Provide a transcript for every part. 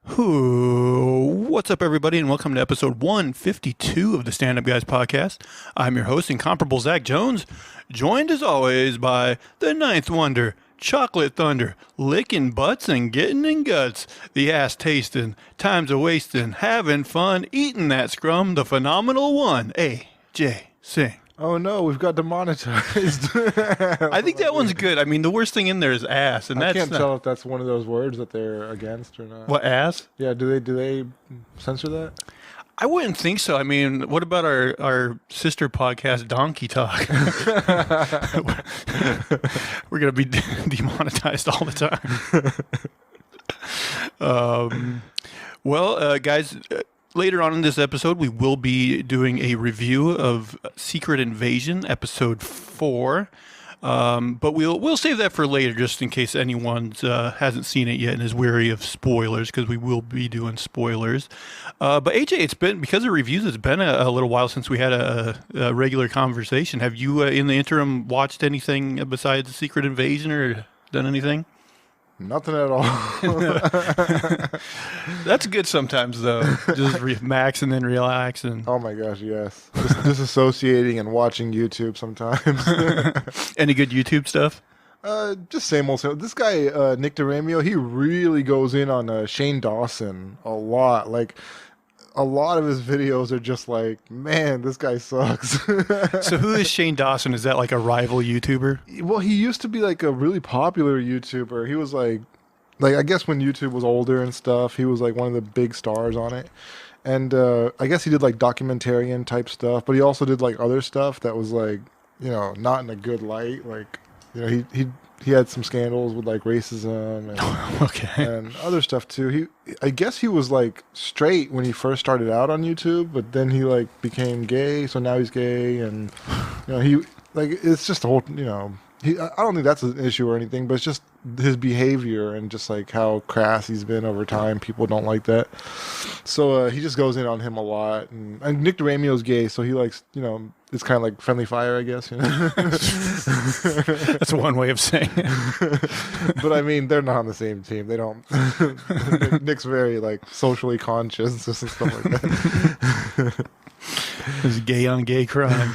What's up, everybody, and welcome to episode 152 of the Stand Up Guys podcast. I'm your host, incomparable Zach Jones, joined as always by the Ninth Wonder, Chocolate Thunder, licking butts and getting in guts, the ass tasting, times a wasting, having fun, eating that scrum, the phenomenal one, AJ Singh. Oh no, we've got demonetized. I think that one's good. I mean, the worst thing in there is ass, and I that's can't not, tell if that's one of those words that they're against or not. what, ass? Yeah, do they censor that? I wouldn't think so. I mean, what about our sister podcast, Donkey Talk? We're going to be demonetized all the time. Guys, later on in this episode, we will be doing a review of Secret Invasion, episode 4. But we'll save that for later, just in case anyone hasn't seen it yet and is wary of spoilers, because we will be doing spoilers. But AJ, it's been, because of reviews, it's been a little while since we had a regular conversation. Have you, in the interim, watched anything besides Secret Invasion or done anything? Nothing at all. That's good sometimes, though. Just max and then relax. And Oh my gosh, yes. Just disassociating and watching YouTube sometimes. any good YouTube stuff? Just same old same. This guy, Nick DeRamio, he really goes in on Shane Dawson a lot. Like, a lot of his videos are just like, man, this guy sucks. So who is Shane Dawson? Is that like a rival YouTuber? Well, he used to be like a really popular YouTuber. He was like I guess when YouTube was older and stuff, he was like one of the big stars on it. And I guess he did like documentarian type stuff, but he also did like other stuff that was like, not in a good light. Like, he had some scandals with like racism and, Okay. and other stuff too. I guess he was like straight when he first started out on YouTube, but then he like became gay, so now he's gay, and he like it's just a whole I don't think that's an issue or anything, but it's just his behavior and just like how crass he's been over time. People don't like that, so he just goes in on him a lot. And Nick DeRamio's gay, so he likes it's kind of like friendly fire, I guess. That's one way of saying it. But I mean, they're not on the same team. They don't. Nick's very like socially conscious and stuff like that. It's gay on gay crime.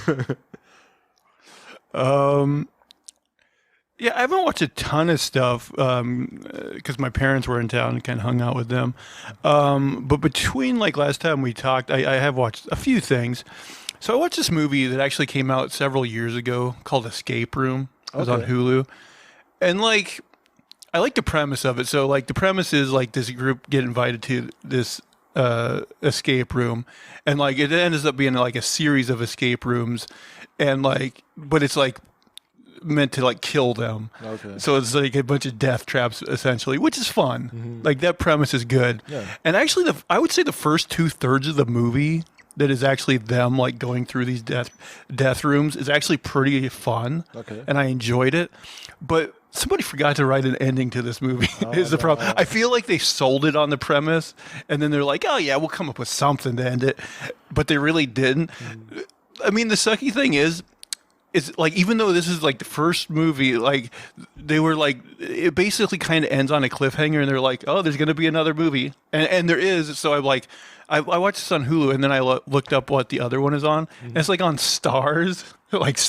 Yeah, I haven't watched a ton of stuff because my parents were in town and kind of hung out with them. But between like last time we talked, I have watched a few things. So I watched this movie that actually came out several years ago called Escape Room. It was on Hulu. And like, I like the premise of it. So like the premise is like this group get invited to this escape room, and like it ends up being like a series of escape rooms, and like, but it's like meant to like kill them. Okay. So it's like a bunch of death traps essentially, which is fun. Mm-hmm. Like that premise is good. Yeah. And actually I would say the first 2/3 of the movie that is actually them like going through these death rooms is actually pretty fun. Okay. And I enjoyed it. But somebody forgot to write an ending to this movie. Is the problem. I feel like they sold it on the premise, and then they're like, oh yeah, we'll come up with something to end it. But they really didn't. I mean, the sucky thing is like, even though this is like the first movie, like they were like, it basically kind of ends on a cliffhanger, and they're like, oh, there's going to be another movie. And there is. So I'm like, I watched this on Hulu, and then I looked up what the other one is on. And it's like on Stars. Like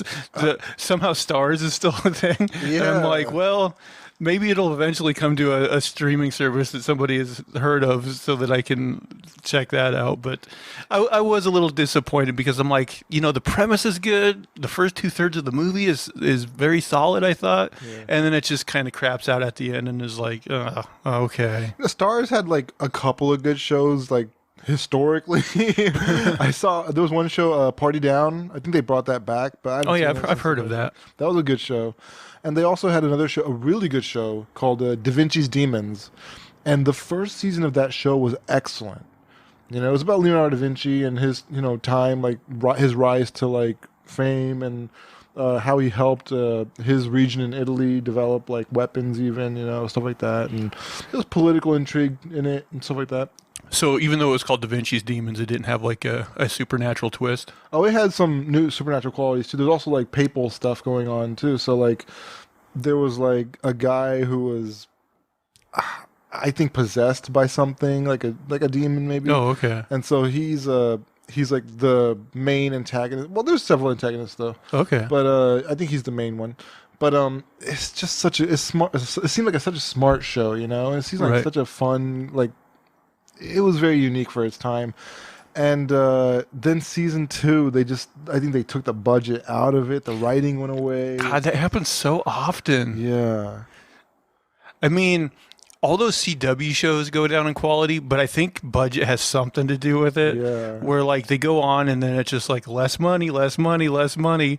somehow Stars is still a thing. Yeah. And I'm like, well, maybe it'll eventually come to a streaming service that somebody has heard of so that I can check that out. But I was a little disappointed because I'm like, the premise is good. The first 2/3 of the movie is very solid, I thought. Yeah. And then it just kind of craps out at the end and is like, oh, okay. The Stars had like a couple of good shows, like historically. I saw there was one show, Party Down. I think they brought that back, but I've heard of that. That was a good show. And they also had another show, a really good show called Da Vinci's Demons. And the first season of that show was excellent. It was about Leonardo da Vinci and his time, like his rise to like fame, and how he helped his region in Italy develop like weapons, even stuff like that. And there was political intrigue in it and stuff like that. So even though it was called Da Vinci's Demons, it didn't have like a supernatural twist? Oh, it had some new supernatural qualities too. There's also like papal stuff going on too. So like there was like a guy who was, I think possessed by something like a demon maybe. Oh, okay. And so he's like the main antagonist. Well, there's several antagonists though. Okay. But I think he's the main one. But it's just it's smart. It seemed like such a smart show, you know. It seems like Right. such a fun, like, it was very unique for its time. And then season 2, I think they took the budget out of it. The writing went away. God, that happens so often. Yeah. I mean, all those CW shows go down in quality, but I think budget has something to do with it. Yeah. Where like they go on and then it's just like less money, less money, less money.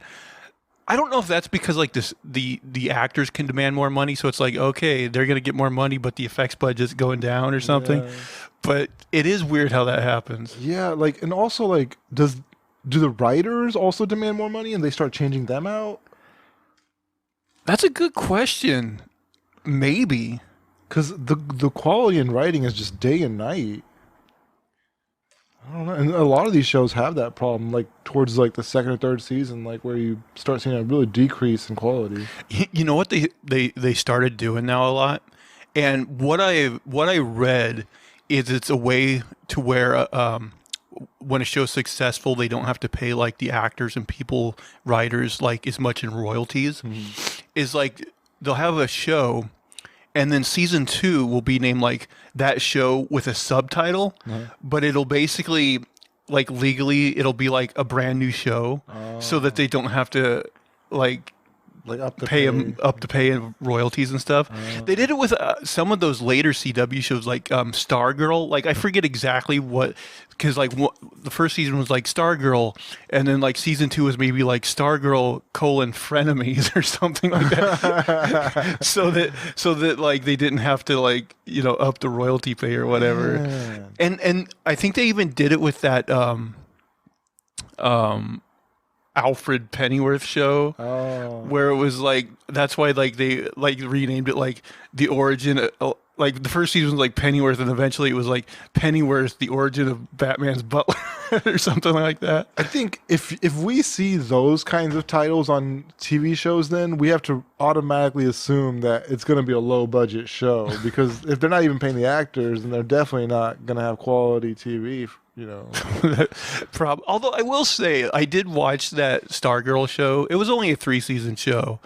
I don't know if that's because like the actors can demand more money, so it's like okay, they're gonna get more money, but the effects budget's going down or something. Yeah. But it is weird how that happens. Yeah, like, and also, like, do the writers also demand more money and they start changing them out? That's a good question. Maybe. Because the quality in writing is just day and night. I don't know, and a lot of these shows have that problem, like towards like the second or third season, like where you start seeing a really decrease in quality. You know what they started doing now a lot, and what I read is it's a way to where when a show's successful, they don't have to pay like the actors and people writers like as much in royalties. Is like they'll have a show, and then season 2 will be named like that show with a subtitle, but it'll basically like legally it'll be like a brand new show, so that they don't have to like Up to pay them up to pay royalties and stuff. They did it with some of those later CW shows like Stargirl. Like I forget exactly what, because like the first season was like Stargirl, and then like season 2 was maybe like Stargirl : frenemies or something like that. so that like they didn't have to like up the royalty pay or whatever. And I think they even did it with that Alfred Pennyworth show, where it was like that's why like they like renamed it like the origin like the first season was like Pennyworth, and eventually it was like Pennyworth: the origin of Batman's butler or something like that. I think if we see those kinds of titles on TV shows, then we have to automatically assume that it's going to be a low budget show, because if they're not even paying the actors, then they're definitely not going to have quality TV. Although I will say I did watch that Stargirl show. It was only a 3-season show,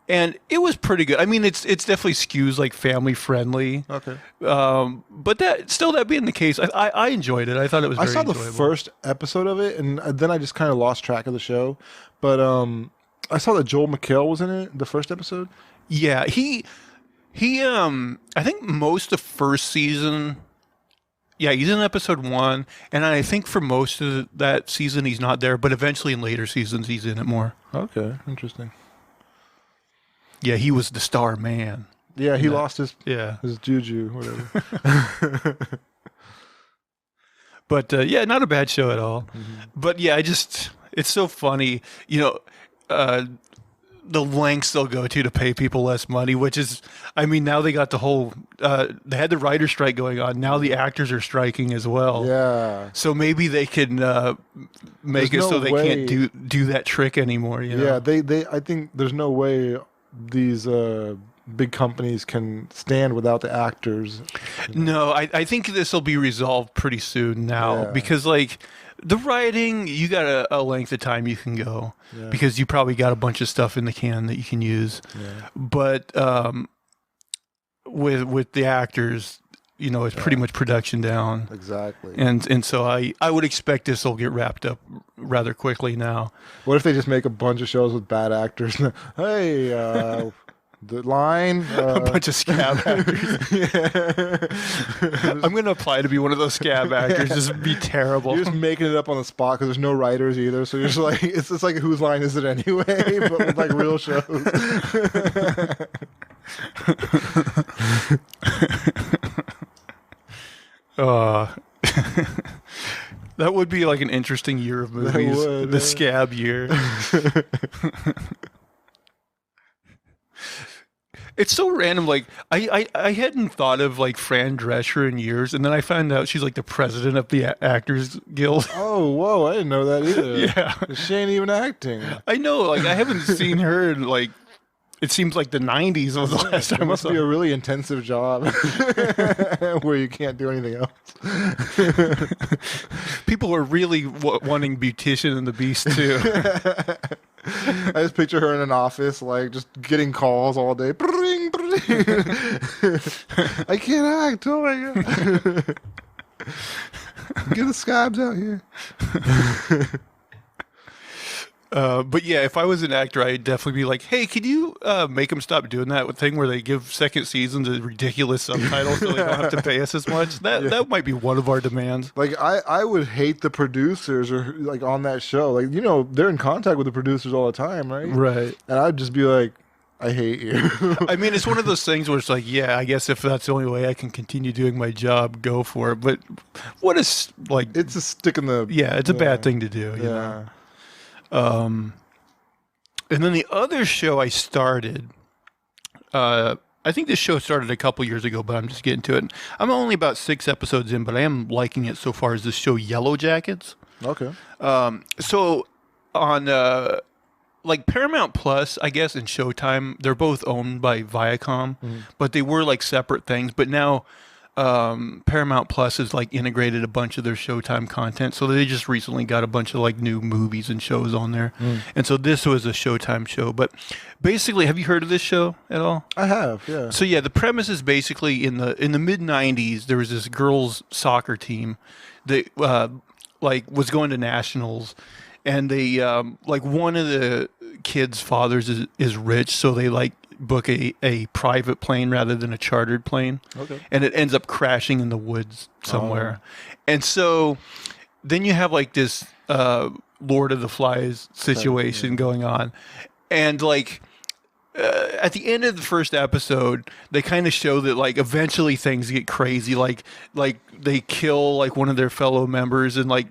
and it was pretty good. I mean, it's definitely skews like family friendly. Okay. But that being the case, I enjoyed it. I thought it was. I Very saw the enjoyable. first episode of it, and then I just kind of lost track of the show. But I saw that Joel McHale was in it, the first episode. Yeah, he I think most of the first season. Yeah, he's in episode 1, and I think for most of that season he's not there, but eventually in later seasons he's in it more. Okay, interesting. Yeah, he was the star man. Yeah, he lost his Yeah. juju, whatever. But yeah, not a bad show at all. But yeah, it's so funny, the lengths they'll go to pay people less money, which is, I mean, now they got the whole, they had the writer strike going on. Now the actors are striking as well. Yeah. So maybe they can make There's it no so they way. can't do that trick anymore. Yeah, I think there's no way these big companies can stand without the actors. No, I think this will be resolved pretty soon now, Yeah. because like the writing, you got a length of time you can go, because you probably got a bunch of stuff in the can that you can use. Yeah. But with the actors, it's pretty much production down. Exactly. And so I would expect this will get wrapped up rather quickly now. What if they just make a bunch of shows with bad actors? Hey, the line. A bunch of scab actors. I'm going to apply to be one of those scab actors. This would be terrible. You're just making it up on the spot because there's no writers either. So you're just like, it's like, whose line is it anyway? But with like real shows. That would be like an interesting year of movies. would, the yeah. scab year. It's so random. Like I hadn't thought of like Fran Drescher in years, and then I found out she's like the president of the Actors Guild. Oh, whoa! I didn't know that either. Yeah. She ain't even acting. I know. Like I haven't seen her in like it seems like the 90s was the last It time I must saw be a really intensive job where you can't do anything else. People are really wanting Beautician and the Beast too. I just picture her in an office, like just getting calls all day. Bring, bring. I can't act. Oh my god! Get the scabs out here. But yeah, if I was an actor, I'd definitely be like, "Hey, could you make them stop doing that thing where they give second seasons a ridiculous subtitle so they don't have to pay us as much?" That might be one of our demands. Like I would hate the producers or like on that show. Like they're in contact with the producers all the time, right? Right. And I'd just be like, I hate you. I mean, it's one of those things where it's like, yeah, I guess if that's the only way I can continue doing my job, go for it. But what is like? It's a stick in the. Yeah, it's a bad thing to do. You know? And then the other show I started, I think this show started a couple years ago, but I'm just getting to it. I'm only about 6 episodes in, but I am liking it so far. Is this show Yellow Jackets? Okay. So on like Paramount Plus, I guess, and Showtime, they're both owned by Viacom, but they were like separate things. But now Paramount Plus has like integrated a bunch of their Showtime content, so they just recently got a bunch of like new movies and shows on there. And so this was a Showtime show. But basically, have you heard of this show at all? I have, yeah. So yeah, the premise is basically in the mid '90s, there was this girls' soccer team that like was going to nationals, and they like one of the kids' fathers is rich, so they like book a private plane rather than a chartered plane. Okay. And it ends up crashing in the woods somewhere. And so then you have like this Lord of the Flies situation going on. And like at the end of the first episode, they kind of show that like eventually things get crazy. Like they kill like one of their fellow members and like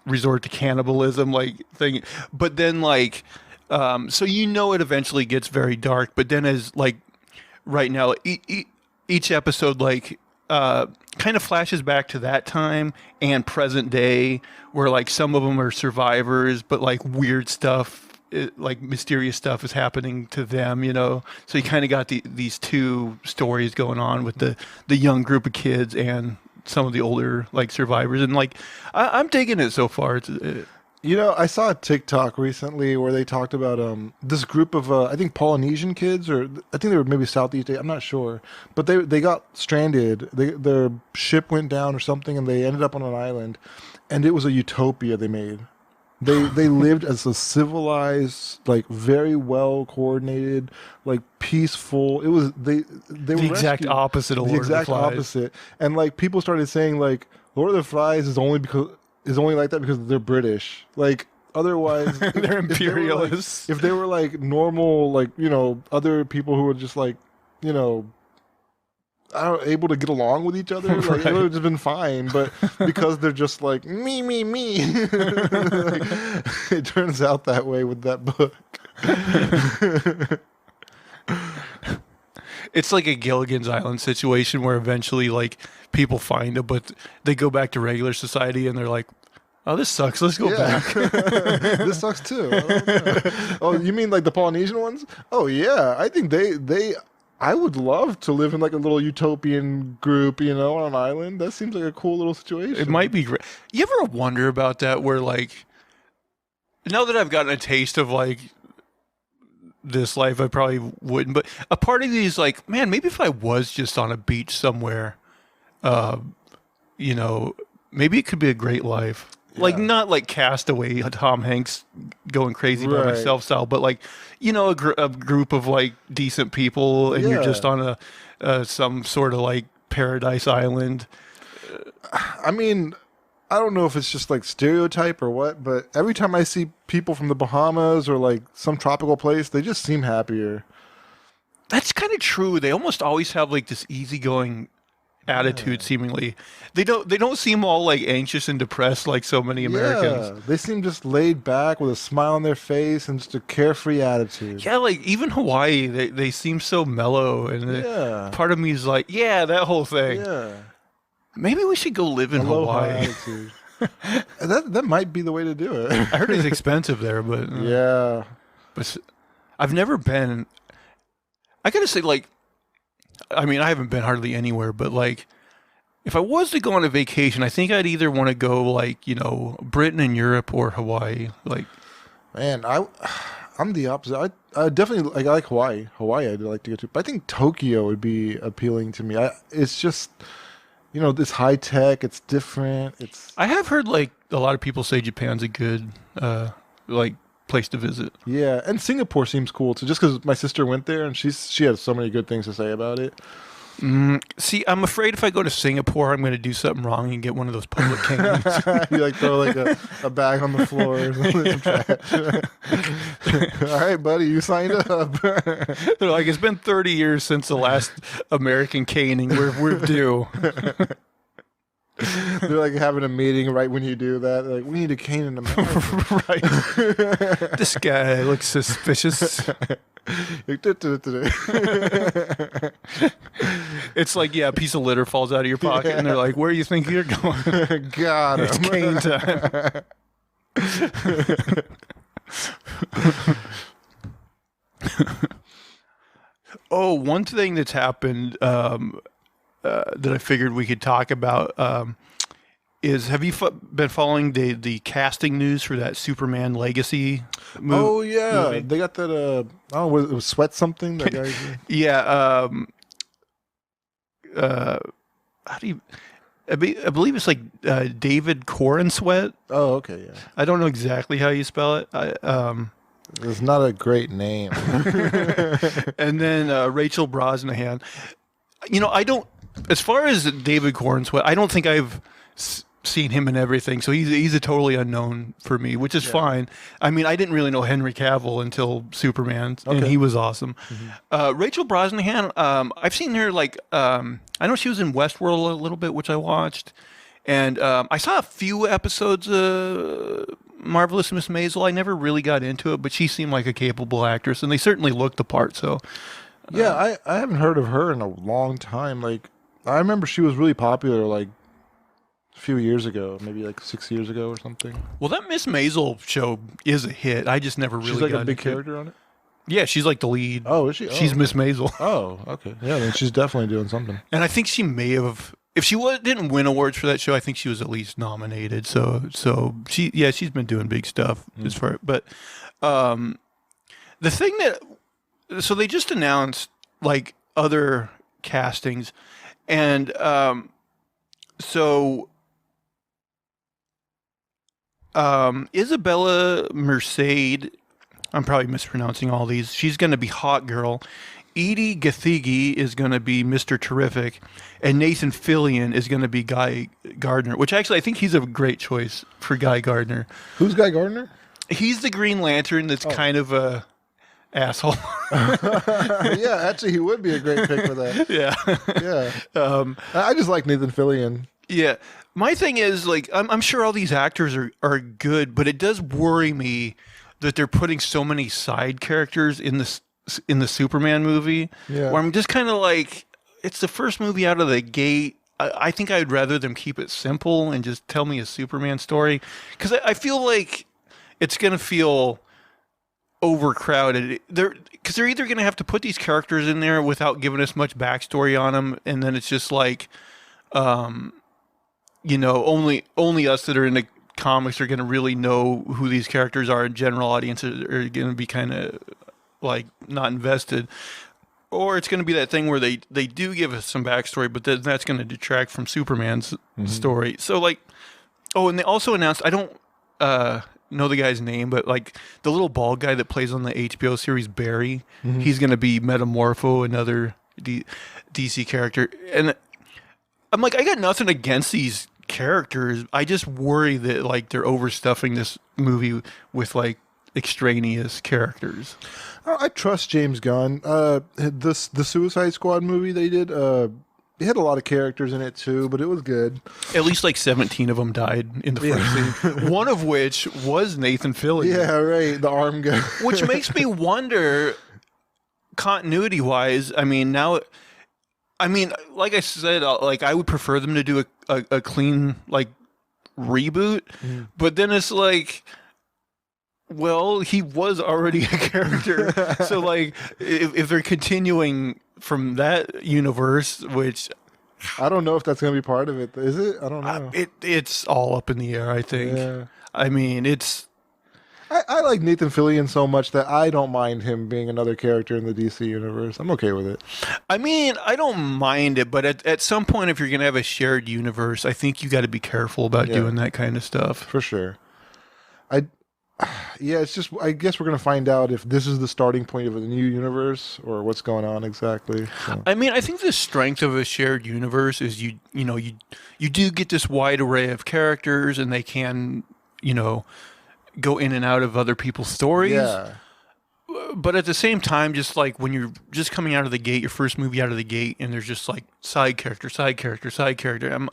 resort to cannibalism like thing. But then like so it eventually gets very dark, but then as like right now, each episode like kind of flashes back to that time and present day, where like some of them are survivors, but like weird stuff, like mysterious stuff is happening to them, So you kind of got these two stories going on with the young group of kids and some of the older like survivors, and like I'm digging it so far. I saw a TikTok recently where they talked about this group of I think Polynesian kids, or I think they were maybe Southeast Asia, I'm not sure, but they got stranded. Their ship went down or something, and they ended up on an island, and it was a utopia they made. They lived as a civilized, like very well coordinated, like peaceful. It was they were the exact rescued. opposite of The Lord of the exact Flies. opposite, and like people started saying like Lord of the Flies is only like that because they're British. Like otherwise, they're imperialists. If they were like normal, like other people who were just like able to get along with each other, like Right. it would have just been fine. But because they're just like me, like, it turns out that way with that book. It's like a Gilligan's Island situation where eventually like people find it, but they go back to regular society and they're like, oh, this sucks. Let's go back. This sucks too. I don't know. Oh, you mean like the Polynesian ones? Oh yeah, I think I would love to live in like a little utopian group, on an island. That seems like a cool little situation. It might be great. You ever wonder about that where like, now that I've gotten a taste of like this life, I probably wouldn't, but a part of me is like, man, maybe if I was just on a beach somewhere, maybe it could be a great life. Like not like Castaway, Tom Hanks going crazy by myself style, but like a group of like decent people, and you're just on some sort of like paradise island. I mean, I don't know if it's just like stereotype or what, but every time I see people from the Bahamas or like some tropical place, they just seem happier. That's kind of true. They almost always have like this easygoing attitude. Seemingly, they don't seem all like anxious and depressed like so many Americans. Yeah, they seem just laid back with a smile on their face and just a carefree attitude. Yeah, like even Hawaii, they seem so mellow, and part of me is like, yeah, that whole thing. Yeah, maybe we should go live in Aloha Hawaii. attitude. that might be the way to do it. I heard it's expensive there, but Yeah, but I've never been. I gotta say, like, I mean, I haven't been hardly anywhere, but like, if I was to go on a vacation, I think I'd either want to go like, Britain and Europe or Hawaii. Like, Man, I'm the opposite. I definitely like I like Hawaii. Hawaii I'd like to go to, but I think Tokyo would be appealing to me. It's just it's high tech. It's different. I have heard like a lot of people say Japan's a good like place to visit. Yeah, and Singapore seems cool too. Just because my sister went there and she has so many good things to say about it. See, I'm afraid if I go to Singapore, I'm going to do something wrong and get one of those public canyons. You like throw like a bag on the floor or something. All right, buddy, you signed up. They're like, it's been 30 years since the last American caning. We're due. They're like having a meeting right when you do that. They're like, we need a cane in America. Right. This guy looks suspicious. It's like, yeah, a piece of litter falls out of your pocket, and they're like, "Where do you think you're going?" Got him. It's cane time. Oh, one thing that's happened that I figured we could talk about is, have you been following the casting news for that Superman Legacy movie? Oh yeah, they got that. Oh, it was Sweat something. That guy. Yeah. How do you? I believe it's like David Corenswet. Oh, okay, yeah. I don't know exactly how you spell it. It's not a great name. And then Rachel Brosnahan. I don't. As far as David Corenswet, I don't think I've seen him in everything, so he's a totally unknown for me, which is fine. I mean, I didn't really know Henry Cavill until Superman, and he was awesome. Mm-hmm. Rachel Brosnahan, I've seen her like I know she was in Westworld a little bit, which I watched, and I saw a few episodes of Marvelous Miss Maisel. I never really got into it, but she seemed like a capable actress, and they certainly looked the part. So yeah, I haven't heard of her in a long time. Like, I remember she was really popular like a few years ago, maybe like 6 years ago or something. Well, that Miss Maisel show is a hit. I just never really She's like got a big into character on it? Yeah, she's like the lead. Oh, is she? She's Miss Maisel. Oh, okay. Yeah, then she's definitely doing something. And I think she may have, if she didn't win awards for that show, I think she was at least nominated. So she's been doing big stuff as far. But the thing so they just announced like other castings, and Isabella Merced, I'm probably mispronouncing all these. She's going to be Hot Girl. Edie Gathegi is going to be Mr. Terrific, and Nathan Fillion is going to be Guy Gardner, which actually I think he's a great choice for Guy Gardner. Who's Guy Gardner? He's the Green Lantern that's kind of a asshole. Yeah, actually he would be a great pick for that. Yeah. I just like Nathan Fillion. Yeah. My thing is, like, I'm sure all these actors are good, but it does worry me that they're putting so many side characters in the Superman movie. Yeah. Where I'm just kind of like, it's the first movie out of the gate. I think I'd rather them keep it simple and just tell me a Superman story, because I feel like it's going to feel overcrowded. Because they're either going to have to put these characters in there without giving us much backstory on them, and then it's just like, only us that are in the comics are going to really know who these characters are, and general audiences are going to be kind of like not invested. Or it's going to be that thing where they do give us some backstory, but then that's going to detract from Superman's story. So like, and they also announced, I don't know the guy's name, but like the little bald guy that plays on the HBO series Barry, he's going to be Metamorpho, another DC character. And I'm like, I got nothing against these characters. I just worry that like they're overstuffing this movie with like extraneous characters. I trust James Gunn. The Suicide Squad movie they did, it had a lot of characters in it too, but it was good. At least like 17 of them died in the first scene. One of which was Nathan Fillion. Yeah, right. The arm guy. Which makes me wonder, continuity wise, like I said, like I would prefer them to do a clean like reboot, but then it's like, Well, he was already a character, so like if they're continuing from that universe, which I don't know if that's going to be part of it. Is it? I don't know. it's all up in the air. I think. Yeah. I mean, it's. I like Nathan Fillion so much that I don't mind him being another character in the DC universe. I'm okay with it. I mean, I don't mind it, but at some point, if you're gonna have a shared universe, I think you got to be careful about Yeah. doing that kind of stuff. For sure. I yeah, it's just I guess we're gonna find out if this is the starting point of a new universe or what's going on exactly. So. I mean, I think the strength of a shared universe is you do get this wide array of characters, and they can go in and out of other people's stories. Yeah. But at the same time, just like when you're just coming out of the gate, your first movie out of the gate, and there's just like side character, side character, side character.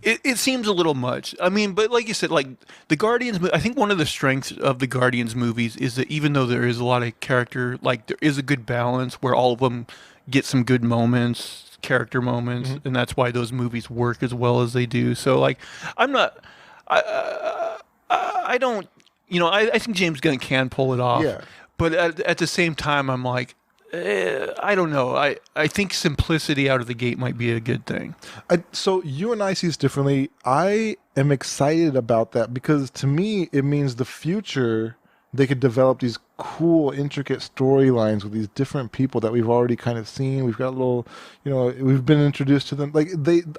It seems a little much. I mean, but like you said, like the Guardians, I think one of the strengths of the Guardians movies is that even though there is a lot of character, like there is a good balance where all of them get some good moments, character moments, and that's why those movies work as well as they do. So like, I'm not, I don't, I think James Gunn can pull it off. Yeah. But at the same time, I'm like, I don't know. I think simplicity out of the gate might be a good thing. So you and I see this differently. I am excited about that because to me it means the future they could develop these cool, intricate storylines with these different people that we've already kind of seen. We've got a little, we've been introduced to them. Like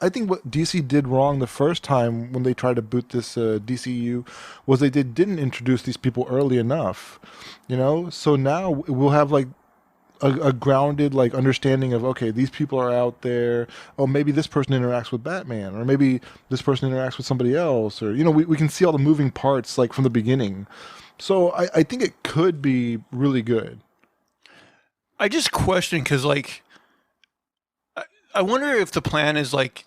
I think what DC did wrong the first time when they tried to boot this DCU was they didn't introduce these people early enough. So now we'll have like a grounded like understanding of, okay, these people are out there. Oh, maybe this person interacts with Batman, or maybe this person interacts with somebody else, or we can see all the moving parts like from the beginning. So I think it could be really good. I just question because like I wonder if the plan is like,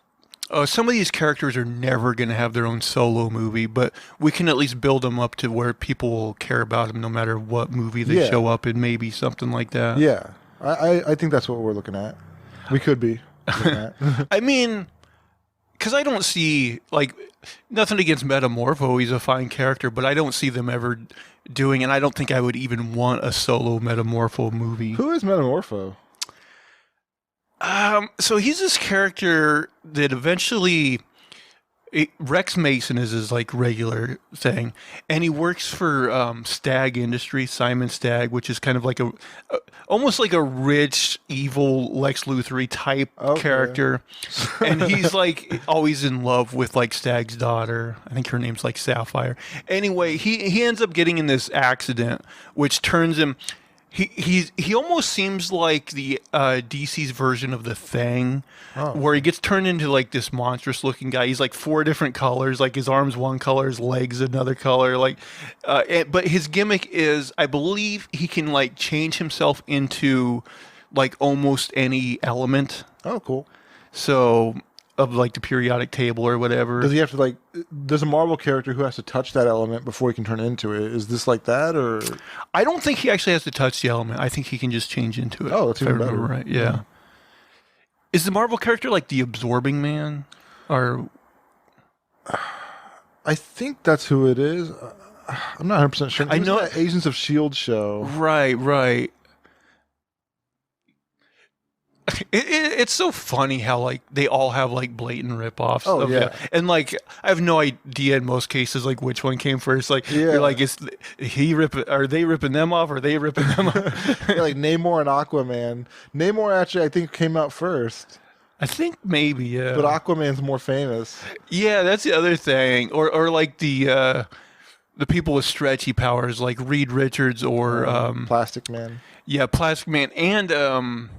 some of these characters are never going to have their own solo movie, but we can at least build them up to where people will care about them no matter what movie they show up in, maybe something like that. Yeah, I think that's what we're looking at. We could be looking at. I mean, because I don't see, like, nothing against Metamorpho, he's a fine character, but I don't see them ever doing, and I don't think I would even want a solo Metamorpho movie. Who is Metamorpho? So he's this character that eventually Rex Mason is his like regular thing, and he works for Stagg Industries, Simon Stagg, which is kind of like almost like a rich, evil Lex Luthor type character, and he's like always in love with like Stagg's daughter. I think her name's like Sapphire. Anyway, he ends up getting in this accident, which turns him. He almost seems like the DC's version of the Thing, where he gets turned into like this monstrous looking guy. He's like 4 different colors, like his arms one color, his legs another color. Like, but his gimmick is, I believe, he can like change himself into like almost any element. Oh, cool. So of like the periodic table or whatever. Does he have to like? There's a Marvel character who has to touch that element before he can turn into it. Is this like that, or? I don't think he actually has to touch the element. I think he can just change into it. Oh, that's even better. Right? Yeah. Is the Marvel character like the Absorbing Man, or? I think that's who it is. I'm not 100% sure. I know that Agents of S.H.I.E.L.D. show. Right. It's so funny how like they all have like blatant ripoffs. Oh, of yeah. it. And like I have no idea in most cases like which one came first. Like you're like, are they ripping them off? Or are they ripping them off? Yeah, like Namor and Aquaman. Namor actually I think came out first. I think maybe, yeah. But Aquaman's more famous. Yeah, that's the other thing. Or like the people with stretchy powers like Reed Richards or Plastic Man. Yeah, Plastic Man and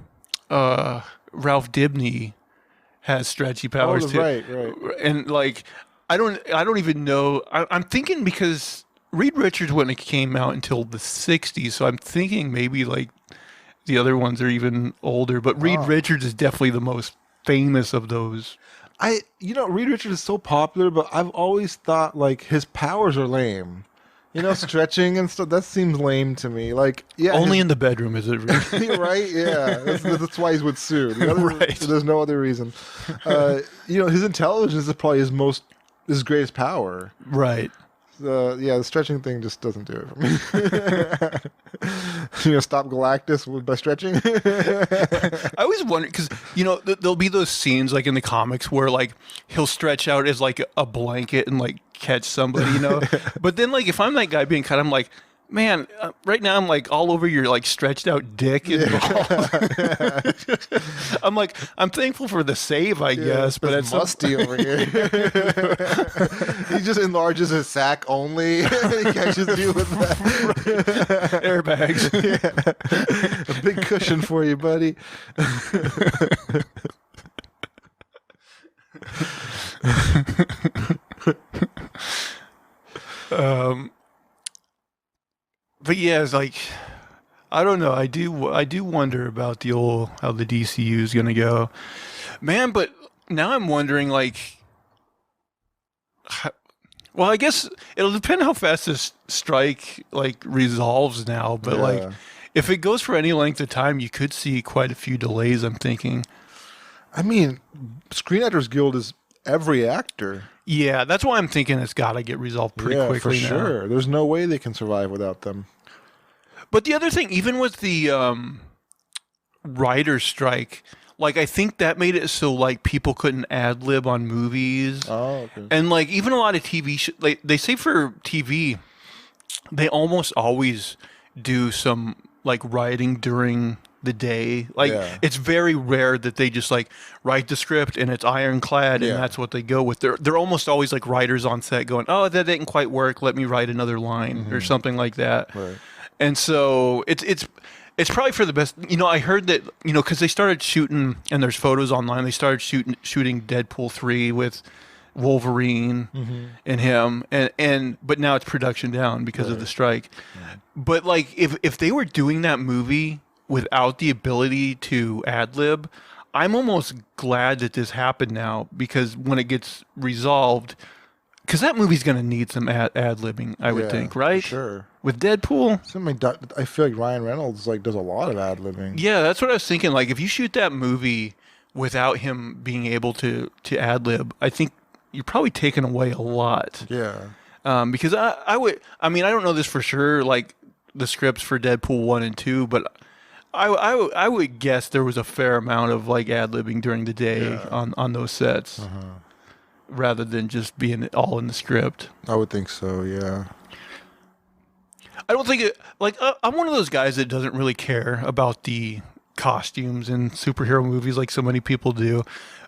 Ralph Dibny has stretchy powers too. Right. And like, I don't even know. I'm thinking because Reed Richards wouldn't have came out until the '60s, so I'm thinking maybe like the other ones are even older. But Reed Richards is definitely the most famous of those. Reed Richards is so popular, but I've always thought like his powers are lame. Stretching and stuff, that seems lame to me. Like, yeah. Only in the bedroom is it really? Right? Yeah. That's why he's with Sue. Right. There's no other reason. His intelligence is probably his greatest power. Right. The stretching thing just doesn't do it for me. Stop Galactus by stretching. I always wonder because there'll be those scenes like in the comics where like he'll stretch out as like a blanket and like catch somebody, But then like if I'm that guy being cut, I'm like, man, right now I'm like all over your like stretched out dick and balls. I'm like, I'm thankful for the save, I guess, but it's musty over here. He just enlarges his sack only. And he catches you with that. Airbags. A big cushion for you, buddy. But yeah, it's like I don't know. I do wonder about how the DCU is gonna go, man. But now I'm wondering like, well, I guess it'll depend how fast this strike like resolves now. But like, if it goes for any length of time, you could see quite a few delays. I'm thinking. I mean, Screen Actors Guild is every actor. Yeah, that's why I'm thinking it's got to get resolved pretty quickly for sure. There's no way they can survive without them. But the other thing, even with the writer's strike, like I think that made it so like people couldn't ad lib on movies. Oh, okay. And like even a lot of TV, they say for TV, they almost always do some like writing during the day. Like it's very rare that they just like write the script and it's ironclad and that's what they go with. They're almost always like writers on set going, oh, that didn't quite work, let me write another line or something like that. Right. And so it's probably for the best. I heard that because they started shooting and there's photos online. They started shooting Deadpool 3 with Wolverine and him, but now it's production down because of the strike. But like if they were doing that movie without the ability to ad lib, I'm almost glad that this happened now, because when it gets resolved, because that movie's going to need some ad libbing, I would think, right? Sure. With Deadpool, I feel like Ryan Reynolds like does a lot of ad libbing. Yeah, that's what I was thinking. Like if you shoot that movie without him being able to ad lib, I think you're probably taking away a lot. Yeah. Because I don't know this for sure, like the scripts for Deadpool 1 and 2, but I would guess there was a fair amount of like ad libbing during the day on those sets, rather than just being all in the script. I would think so. Yeah. I don't think I'm one of those guys that doesn't really care about the costumes in superhero movies like so many people do.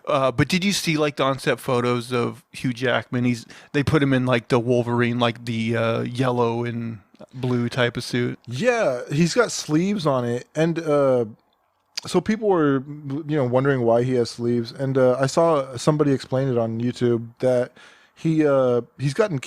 But did you see like the on-set photos of Hugh Jackman? They put him in like the Wolverine, like the yellow and blue type of suit. Yeah, he's got sleeves on it, and so people were wondering why he has sleeves, and I saw somebody explain it on YouTube that he's gotten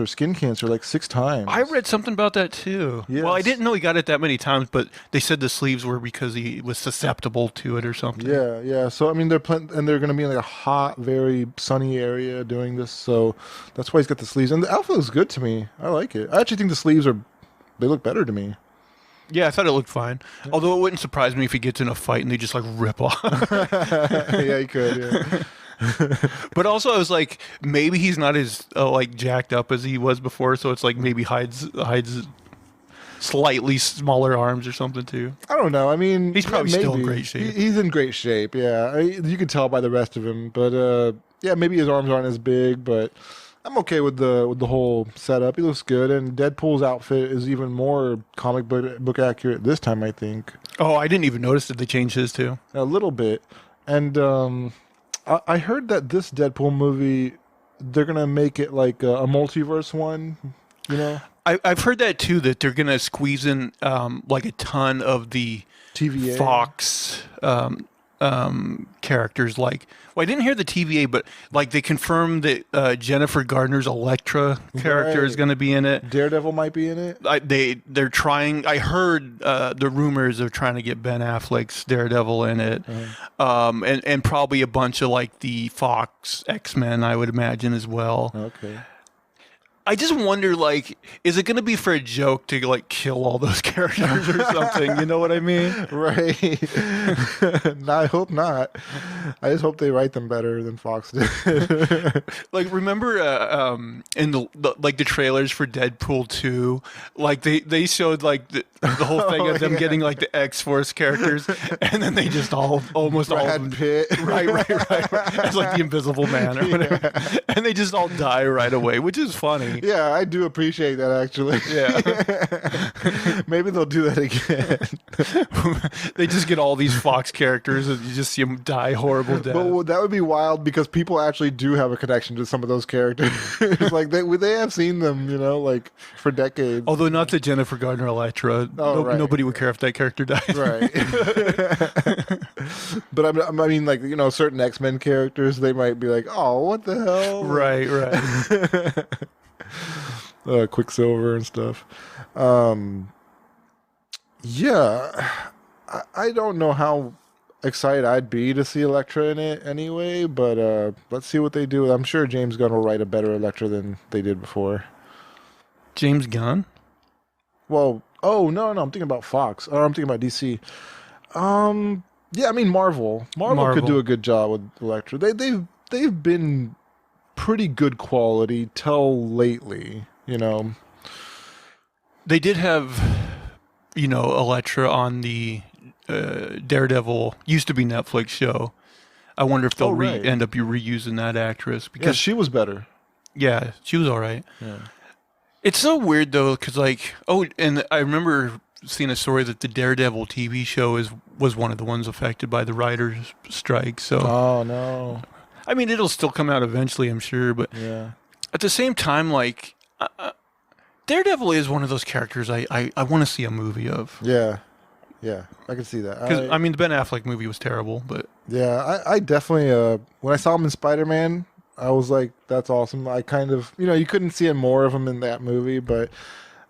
skin cancer like 6 times. I read something about that too. Yes. Well, I didn't know he got it that many times, but they said the sleeves were because he was susceptible to it or something. Yeah. So I mean, they're going to be in like a hot, very sunny area doing this, so that's why he's got the sleeves. And the outfit looks good to me. I like it. I actually think the sleeves they look better to me. Yeah, I thought it looked fine. Although it wouldn't surprise me if he gets in a fight and they just like rip off. Yeah, he could. Yeah. But also, I was like, maybe he's not as like jacked up as he was before, so it's like maybe hides slightly smaller arms or something too. I don't know. I mean, he's probably still in great shape. He's in great shape. Yeah, you can tell by the rest of him. But yeah, maybe his arms aren't as big, but I'm okay with the whole setup. He looks good, and Deadpool's outfit is even more comic book accurate this time, I think. Oh, I didn't even notice that they changed his too. A little bit, and I heard that this Deadpool movie, they're gonna make it like a multiverse one. I've heard that too, that they're gonna squeeze in like a ton of the TVA Fox characters. Like, well, I didn't hear the TVA, but like they confirmed that Jennifer Garner's Elektra character is going to be in it. Daredevil might be in it. They're trying. I heard the rumors of trying to get Ben Affleck's Daredevil in it, and probably a bunch of like the Fox X-Men, I would imagine as well. Okay. I just wonder, like, is it going to be for a joke to like kill all those characters or something? You know what I mean? Right. No, I hope not. I just hope they write them better than Fox did. Like, remember in the trailers for Deadpool 2, like they showed like the whole thing of them getting like the X-Force characters, and then they just almost all of Brad them, Pitt. right. It's like the Invisible Man or whatever, and they just all die right away, which is funny. Yeah, I do appreciate that actually. Yeah. Maybe they'll do that again. They just get all these Fox characters, and you just see them die horrible deaths. But that would be wild because people actually do have a connection to some of those characters. Like they have seen them, you know, like for decades. Although not the Jennifer Gardner Electra. Right. Nobody would care if that character died. Right. But I mean, like, you know, certain X-Men characters, they might be like, oh, what the hell? Right. Quicksilver and stuff. Yeah, I don't know how excited I'd be to see Elektra in it anyway, but let's see what they do. I'm sure James Gunn will write a better Elektra than they did before. James Gunn? Well, no, I'm thinking about Fox. Or I'm thinking about DC. Yeah, I mean Marvel. Marvel could do a good job with Elektra. They've been pretty good quality till lately, you know. They did have, you know, Elektra on the Daredevil, used to be Netflix show. I wonder if they'll end up reusing that actress. Because yeah, she was better. Yeah, she was all right. Yeah. It's so weird, though, because, like, and I remember seeing a story that the Daredevil TV show was one of the ones affected by the writers' strike. So, oh, no. I mean, it'll still come out eventually, I'm sure, but yeah. At the same time, like, Daredevil is one of those characters I want to see a movie of. Yeah, I can see that. Because, I mean, the Ben Affleck movie was terrible, but... Yeah, I definitely, when I saw him in Spider-Man, I was like, that's awesome. I kind of, you know, you couldn't see more of him in that movie, but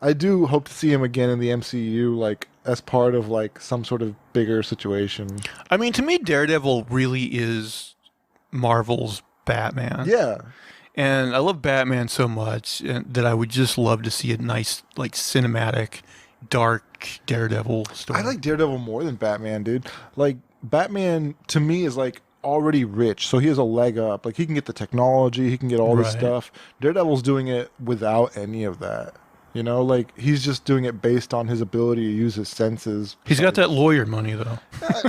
I do hope to see him again in the MCU, like, as part of, like, some sort of bigger situation. I mean, to me, Daredevil really is Marvel's Batman. Yeah. And I love Batman so much that I would just love to see a nice, like, cinematic, dark Daredevil story. I like Daredevil more than Batman, dude. Like, Batman, to me, is, like, already rich, so he has a leg up. Like, he can get the technology, he can get all this stuff. Daredevil's doing it without any of that. You know, like, he's just doing it based on his ability to use his senses. He's got that lawyer money, though.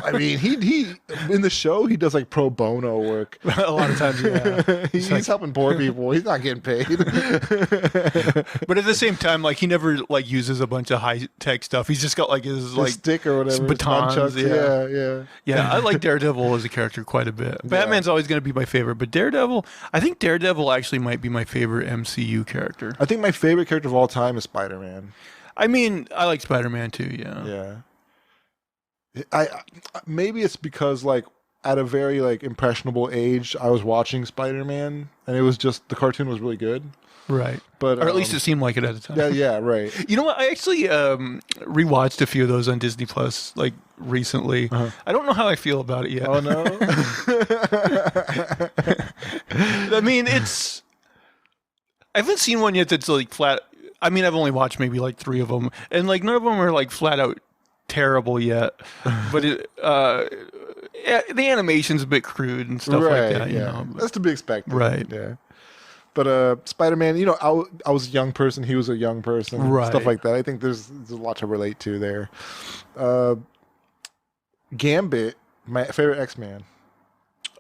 I mean, he in the show, he does, like, pro bono work. A lot of times, yeah. He's helping poor people. He's not getting paid. But at the same time, like, he never, like, uses a bunch of high-tech stuff. He's just got, like, his like, stick or whatever. Batons. Nunchucks. Yeah, I like Daredevil as a character quite a bit. Batman's always going to be my favorite, but I think Daredevil actually might be my favorite MCU character. I think my favorite character of all time is Spider-Man. I mean, I like Spider-Man too, Yeah. I maybe it's because, like, at a very, like, impressionable age, I was watching Spider-Man, and it was just, the cartoon was really good. Right. But or at least it seemed like it at the time. Yeah, right. You know what? I actually rewatched a few of those on Disney Plus, like, recently. Uh-huh. I don't know how I feel about it yet. Oh, no? I mean, I haven't seen one yet that's, like, flat. I mean, I've only watched maybe, like, 3 of them, and, like, none of them are, like, flat out terrible yet. But the animation's a bit crude and stuff like that. You know, that's to be expected. Right. Yeah. But Spider-Man, you know, I was a young person. He was a young person. Right. Stuff like that. I think there's a lot to relate to there. Gambit, my favorite X-Man.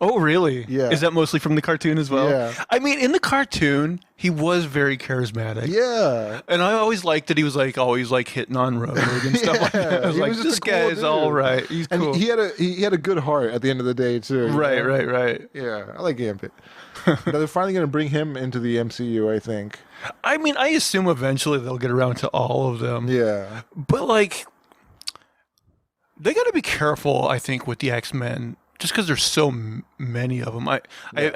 Oh, really? Yeah. Is that mostly from the cartoon as well? Yeah. I mean, in the cartoon, he was very charismatic. Yeah. And I always liked that he was, like, always, like, hitting on Rogue and stuff like that. I was like, this guy's all right. He's cool. And he had a good heart at the end of the day, too. Right. Yeah, I like Gambit. Now they're finally going to bring him into the MCU, I think. I mean, I assume eventually they'll get around to all of them. Yeah. But, like, they got to be careful, I think, with the X-Men. Just because there's so many of them. I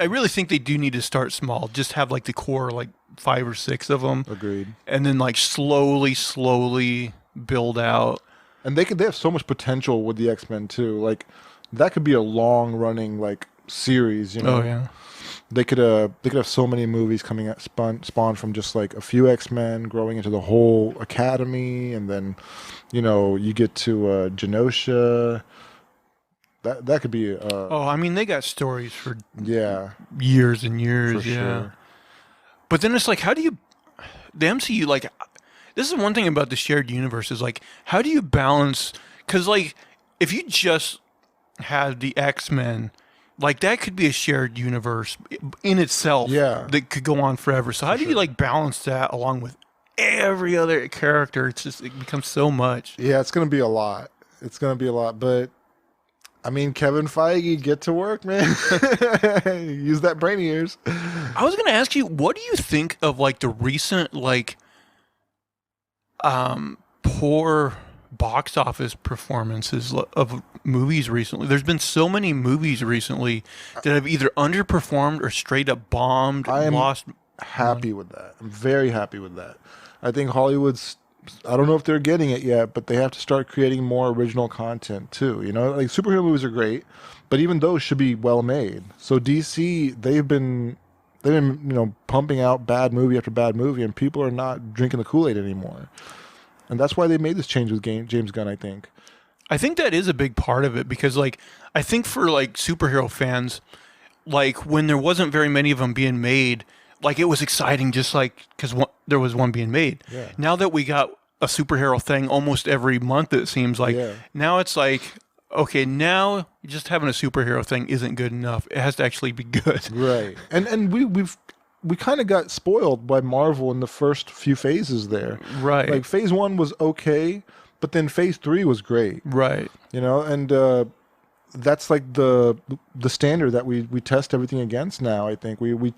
really think they do need to start small. Just have, like, the core, like, 5 or 6 of them. Agreed. And then, like, slowly build out. And they have so much potential with the X-Men, too. Like, that could be a long-running, like, series, you know? Oh, yeah. they could have so many movies coming out spawned from just like a few X-Men growing into the whole Academy, and then you get to Genosha. That could be Oh, I mean, they got stories for yeah, years and years. for Yeah. sure. But then it's like, how do you, the MCU, like, this is one thing about the shared universe is like, how do you balance, because like, if you just had the X-Men, like that could be a shared universe in itself Yeah. that could go on forever. So how do you like balance that along with every other character? It's just, it becomes so much. Yeah, it's gonna be a lot. It's gonna be a lot, but I mean, Kevin Feige, get to work, man. Use that brain of yours. I was going to ask you, what do you think of like the recent like poor box office performances of movies recently? There's been so many movies recently that have either underperformed or straight up bombed, I am lost. happy with that. I'm very happy with that. I think Hollywood's, I don't know if they're getting it yet, but they have to start creating more original content too. Like superhero movies are great, but even those should be well made. So DC, they've been pumping out bad movie after bad movie, and people are not drinking the Kool-Aid anymore. And that's why they made this change with James Gunn, I think. I think that is a big part of it because like I think for like superhero fans, like when there wasn't very many of them being made, like it was exciting just like because there was one being made. Yeah. Now that we got a superhero thing almost every month, it seems like now it's like, okay, now just having a superhero thing isn't good enough. It has to actually be good. Right. And we kind of got spoiled by Marvel in the first few phases there. Right. Like phase 1 was okay, but then phase 3 was great. Right. And that's like the standard that we test everything against now. I think we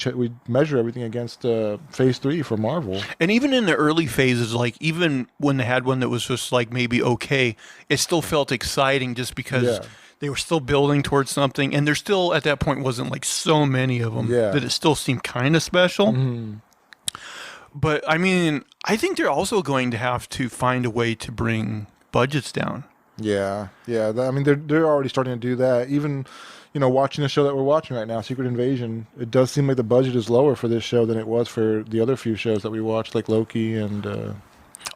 measure everything against phase 3 for Marvel. And even in the early phases, like even when they had one that was just like maybe okay, it still felt exciting just because they were still building towards something, and there still at that point wasn't like so many of them that it still seemed kind of special. Mm-hmm. But I mean, I think they're also going to have to find a way to bring budgets down. Yeah. I mean, they're already starting to do that. Even, watching the show that we're watching right now, Secret Invasion, it does seem like the budget is lower for this show than it was for the other few shows that we watched, like Loki and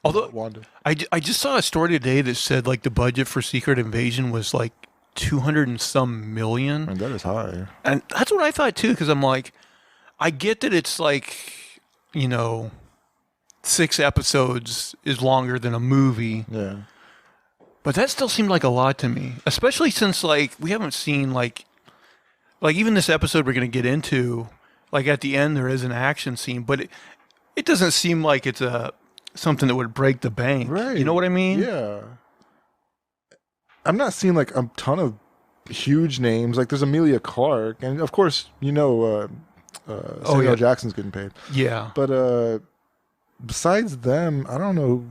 although Wanda. I just saw a story today that said like the budget for Secret Invasion was like 200 and some million. And that is high. And that's what I thought too, because I'm like, I get that it's like, 6 episodes is longer than a movie. Yeah. But that still seemed like a lot to me, especially since like we haven't seen like even this episode we're going to get into, like at the end there is an action scene, but it doesn't seem like it's something that would break the bank. Right. You know what I mean? Yeah. I'm not seeing like a ton of huge names. Like there's Emilia Clarke, and of course Samuel L. Jackson's getting paid. Yeah. But besides them, I don't know.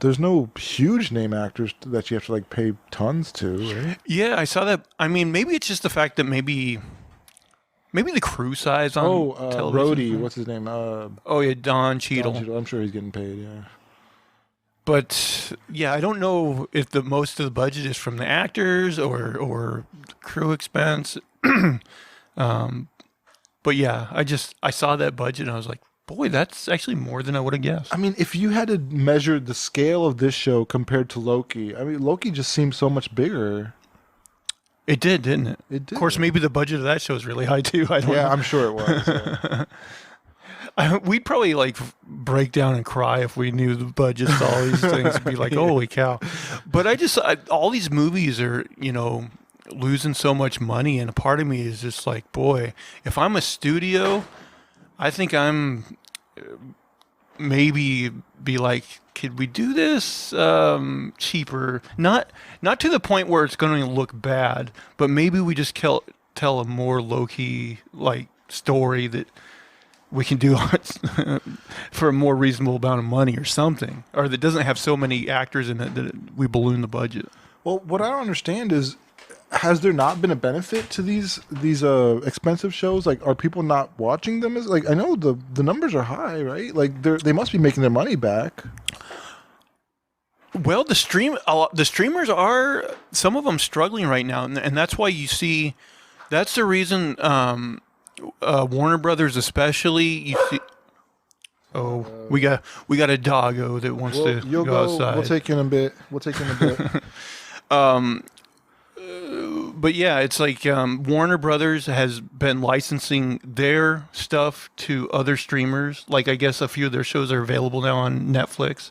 There's no huge name actors that you have to like pay tons to, right? Yeah, I saw that. I mean, maybe it's just the fact that maybe the crew size on television. Rhodey, what's his name? Don Cheadle. I'm sure he's getting paid. Yeah. But yeah, I don't know if the most of the budget is from the actors or crew expense. But yeah, I saw that budget and I was like, boy, that's actually more than I would have guessed. I mean, if you had to measure the scale of this show compared to Loki, I mean, Loki just seems so much bigger. It did, didn't it? It did. Of course, maybe the budget of that show is really high too. I don't know. I'm sure it was. Yeah. We'd probably like break down and cry if we knew the budgets to all these things and be like, holy cow. But all these movies are, losing so much money. And a part of me is just like, boy, if I'm a studio, I think I'm maybe be like, could we do this cheaper? Not to the point where it's going to look bad, but maybe we just tell a more low-key like story that we can do for a more reasonable amount of money or something, or that doesn't have so many actors in it that we balloon the budget. Well, what I don't understand is, has there not been a benefit to these expensive shows? Like, are people not watching them? I know the numbers are high, right? Like, they must be making their money back. Well, the streamers are, some of them struggling right now, and that's why you see, that's the reason Warner Brothers especially. You see, we got a doggo that wants to You'll go outside. We'll take in a bit. But yeah, it's like Warner Brothers has been licensing their stuff to other streamers. Like I guess a few of their shows are available now on Netflix,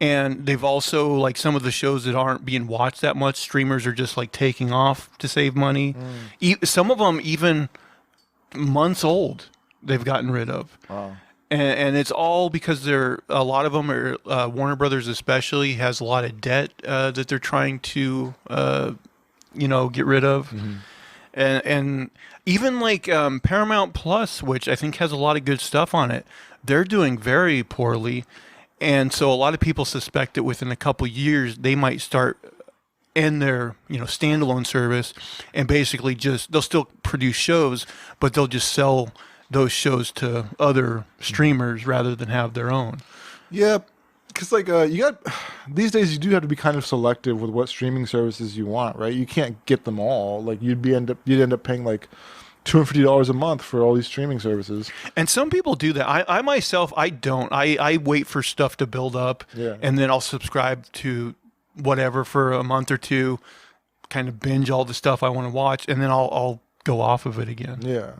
and they've also like some of the shows that aren't being watched that much. Streamers are just like taking off to save money. Some of them even months old. They've gotten rid of. Wow. And it's all because a lot of them are Warner Brothers especially has a lot of debt that they're trying to get rid of, and even like Paramount Plus, which I think has a lot of good stuff on it, they're doing very poorly, and so a lot of people suspect that within a couple years they might start end their standalone service, and basically they'll still produce shows, but they'll just sell those shows to other streamers rather than have their own. Yeah, because like you got these days, you do have to be kind of selective with what streaming services you want, right? You can't get them all. Like you'd end up paying like $250 a month for all these streaming services. And some people do that. I myself, I don't. I wait for stuff to build up, and then I'll subscribe to whatever for a month or two, kind of binge all the stuff I want to watch, and then I'll go off of it again. Yeah.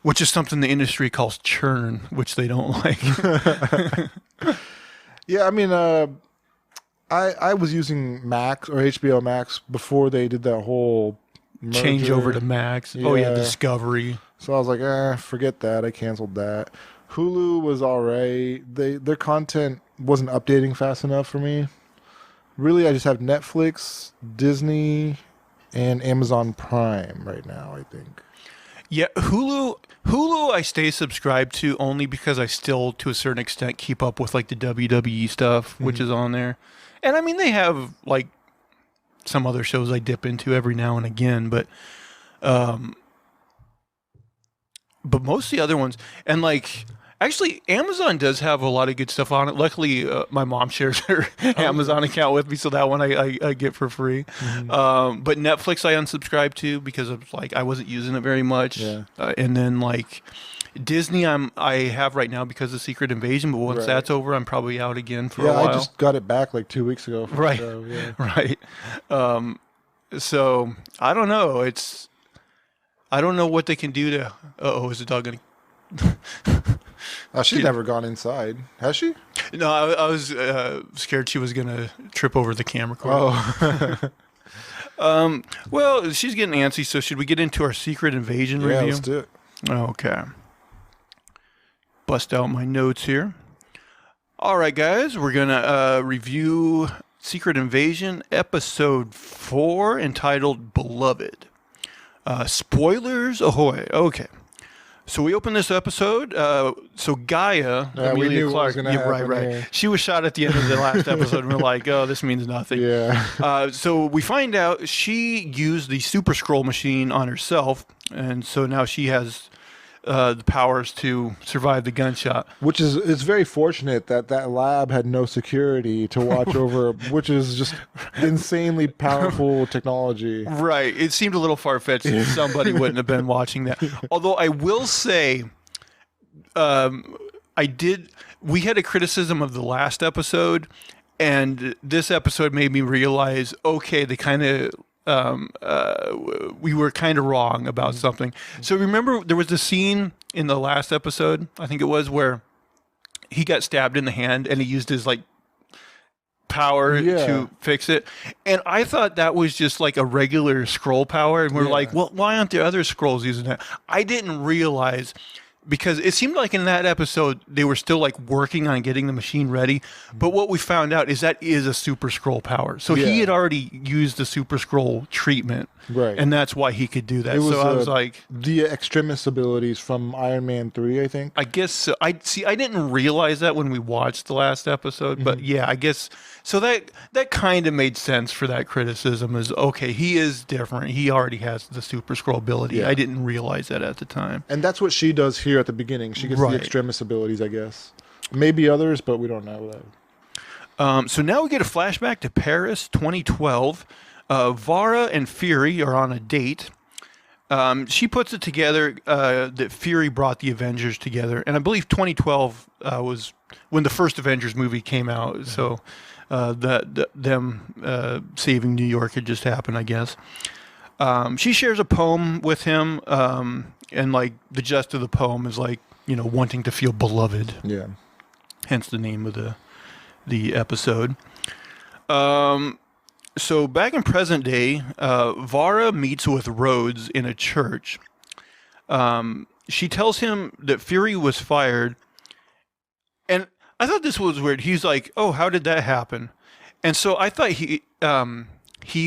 Which is something the industry calls churn, which they don't like. Yeah, I mean, I was using Max or HBO Max before they did that whole merger. Change over to Max. Yeah. Oh yeah, Discovery. So I was like, forget that. I canceled that. Hulu was all right. Their content wasn't updating fast enough for me. Really, I just have Netflix, Disney, and Amazon Prime right now, I think. Yeah, Hulu I stay subscribed to only because I still, to a certain extent, keep up with like the WWE stuff, which is on there. And I mean, they have like some other shows I dip into every now and again, but most of the other ones, and like, actually, Amazon does have a lot of good stuff on it. Luckily, my mom shares her Amazon account with me, so that one I get for free. But Netflix I unsubscribed to because of like I wasn't using it very much. Yeah. And then like Disney, I have right now because of Secret Invasion. But once that's over, I'm probably out again for a while. I just got it back like 2 weeks ago. Right. So, yeah. Right. So I don't know. I don't know what they can do to. Is the dog gonna? She's never gone inside, has she? No, I was scared she was going to trip over the camera cord. Oh. Well, she's getting antsy, so should we get into our Secret Invasion review? Yeah, let's do it. Okay. Bust out my notes here. All right, guys, we're going to review Secret Invasion Episode 4 entitled Beloved. Spoilers ahoy. Okay. So we open this episode. So Gaia, Emilia Clarke, right. She was shot at the end of the last episode, and we're like, oh, this means nothing. Yeah. So we find out she used the Super Scroll machine on herself, and so now she has the powers to survive the gunshot. Which is, it's very fortunate that lab had no security to watch over, which is just insanely powerful technology. Right. It seemed a little far-fetched that somebody wouldn't have been watching that. Although I will say, we had a criticism of the last episode, and this episode made me realize, okay, they kind of we were kind of wrong about something. So remember there was the scene in the last episode, I think it was, where he got stabbed in the hand and he used his like power to fix it. And I thought that was just like a regular scroll power. And we're like, well, why aren't there other scrolls using that? I didn't realize, because it seemed like in that episode they were still like working on getting the machine ready, but what we found out is that is a super scroll power. So he had already used the super scroll treatment, right? And that's why he could do that. So I was like, the extremis abilities from Iron Man 3, I think. I guess so. I didn't realize that when we watched the last episode, but yeah, I guess so. That kind of made sense for that criticism. Is okay, he is different. He already has the super scroll ability. I didn't realize that at the time. And that's what she does here at the beginning. She gets the extremis abilities, I guess. Maybe others, but we don't know that. So now we get a flashback to Paris 2012. Vara and Fury are on a date. She puts it together that Fury brought the Avengers together, and I believe 2012 was when the first Avengers movie came out. So them saving New York had just happened, I guess. She shares a poem with him, and like the gist of the poem is like wanting to feel beloved. Yeah. Hence the name of the episode. So back in present day, Vara meets with Rhodes in a church. She tells him that Fury was fired, and I thought this was weird. He's like, "Oh, how did that happen?" And so I thought he